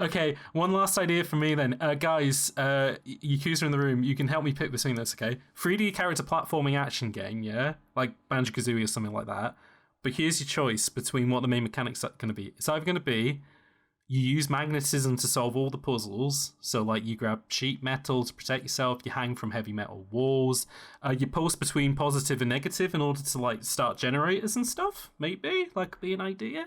Okay, one last idea for me then. Guys, Yakuza in the room, you can help me pick between this, okay? 3D character platforming action game, yeah? Like Banjo-Kazooie or something like that. But here's your choice between what the main mechanics are going to be. It's either going to be you use magnetism to solve all the puzzles. So, like, you grab sheet metal to protect yourself, you hang from heavy metal walls, you post between positive and negative in order to, like, start generators and stuff, maybe? Like, be an idea.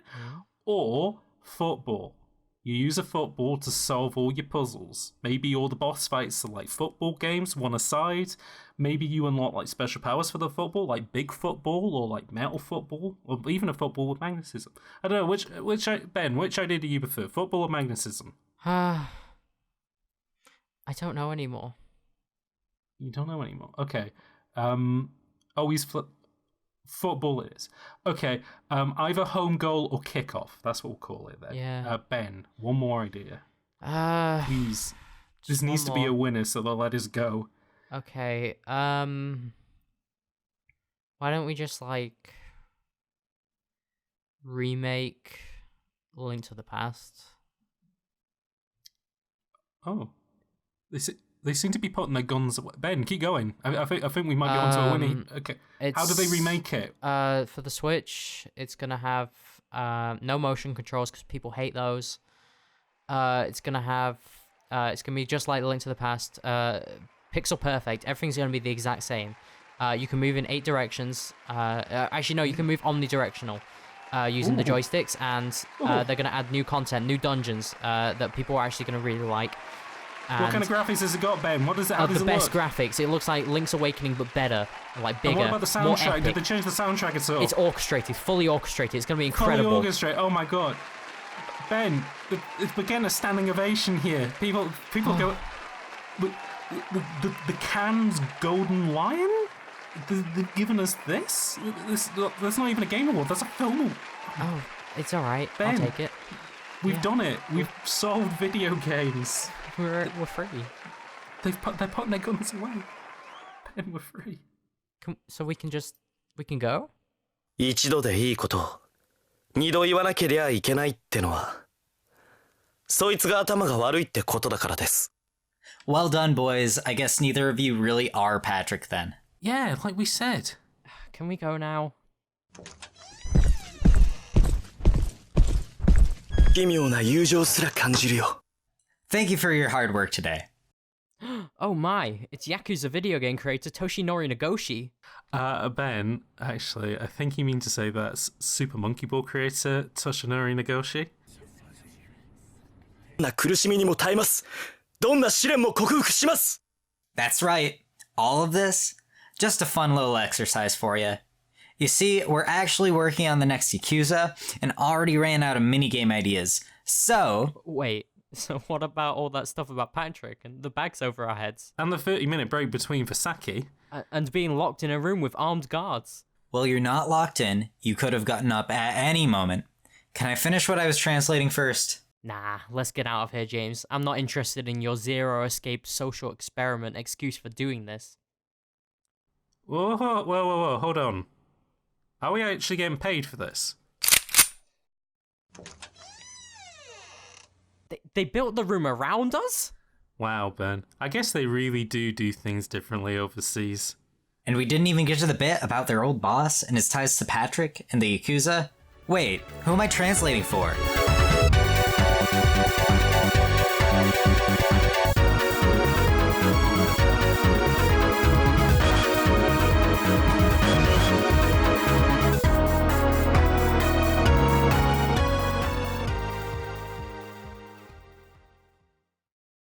Or football. You use a football to solve all your puzzles. Maybe all the boss fights are like football games, one aside. Maybe you unlock like special powers for the football, like big football or like metal football, or even a football with magnetism. I don't know, which idea do you prefer, football or magnetism? I don't know anymore. You don't know anymore. Okay. Always football it is. Okay. Either home goal or kickoff. That's what we'll call it then. Yeah. Ben, one more idea. Please. This Just needs one to be a more. winner, so they'll let us go. Okay, why don't we just, like, remake Link to the Past? Oh. They seem to be putting their guns away. Ben, keep going. I think we might be onto a winning. Okay. How do they remake it? For the Switch, it's gonna have no motion controls because people hate those. It's gonna be just like the Link to the Past. Pixel perfect. Everything's gonna be the exact same. You can move in 8 directions. Actually, no, you can move omnidirectional using the joysticks, and they're gonna add new content, new dungeons that people are actually gonna really like. And what kind of graphics has it got, Ben? What does it? How does the it best look? graphics. It looks like Link's Awakening, but better, like bigger, And what about the more soundtrack? Did epic. they change the soundtrack at all? It's orchestrated, fully orchestrated. It's gonna be incredible. Fully orchestrated. Oh my god, Ben, we're getting a standing ovation here. People go. The Cannes Golden Lion? They've given us this? That's not even a Game Award. That's a film award. Oh, it's all right. Ben, I'll take it. We've done it. We've solved video games. We're free. They're putting their guns away. Ben, we're free. So we can go? 一度でいいことを二度言わなけりゃいけないってのはそいつが頭が悪いってことだからです。 Well done, boys. I guess neither of you really are Patrick then. Yeah, like we said. Can we go now? 奇妙な友情すら感じるよ。 Thank you for your hard work today. Oh my, it's Yakuza video game creator Toshinori Nagoshi. Ben, actually, I think you mean to say that's Super Monkey Ball creator Toshinori Nagoshi. どんな苦しみにも耐えます。どんな試練も克服します。 That's right. All of this? Just a fun little exercise for you. You see, we're actually working on the next Yakuza and already ran out of minigame ideas. So... Wait, so what about all that stuff about Patrick and the bags over our heads? And the 30-minute break between for Saki. And being locked in a room with armed guards? Well, you're not locked in. You could have gotten up at any moment. Can I finish what I was translating first? Nah, let's get out of here, James. I'm not interested in your zero-escape social experiment excuse for doing this. Whoa, hold on. Are we actually getting paid for this? They built the room around us? Wow, Ben. I guess they really do things differently overseas. And we didn't even get to the bit about their old boss and his ties to Patrick and the Yakuza? Wait, who am I translating for?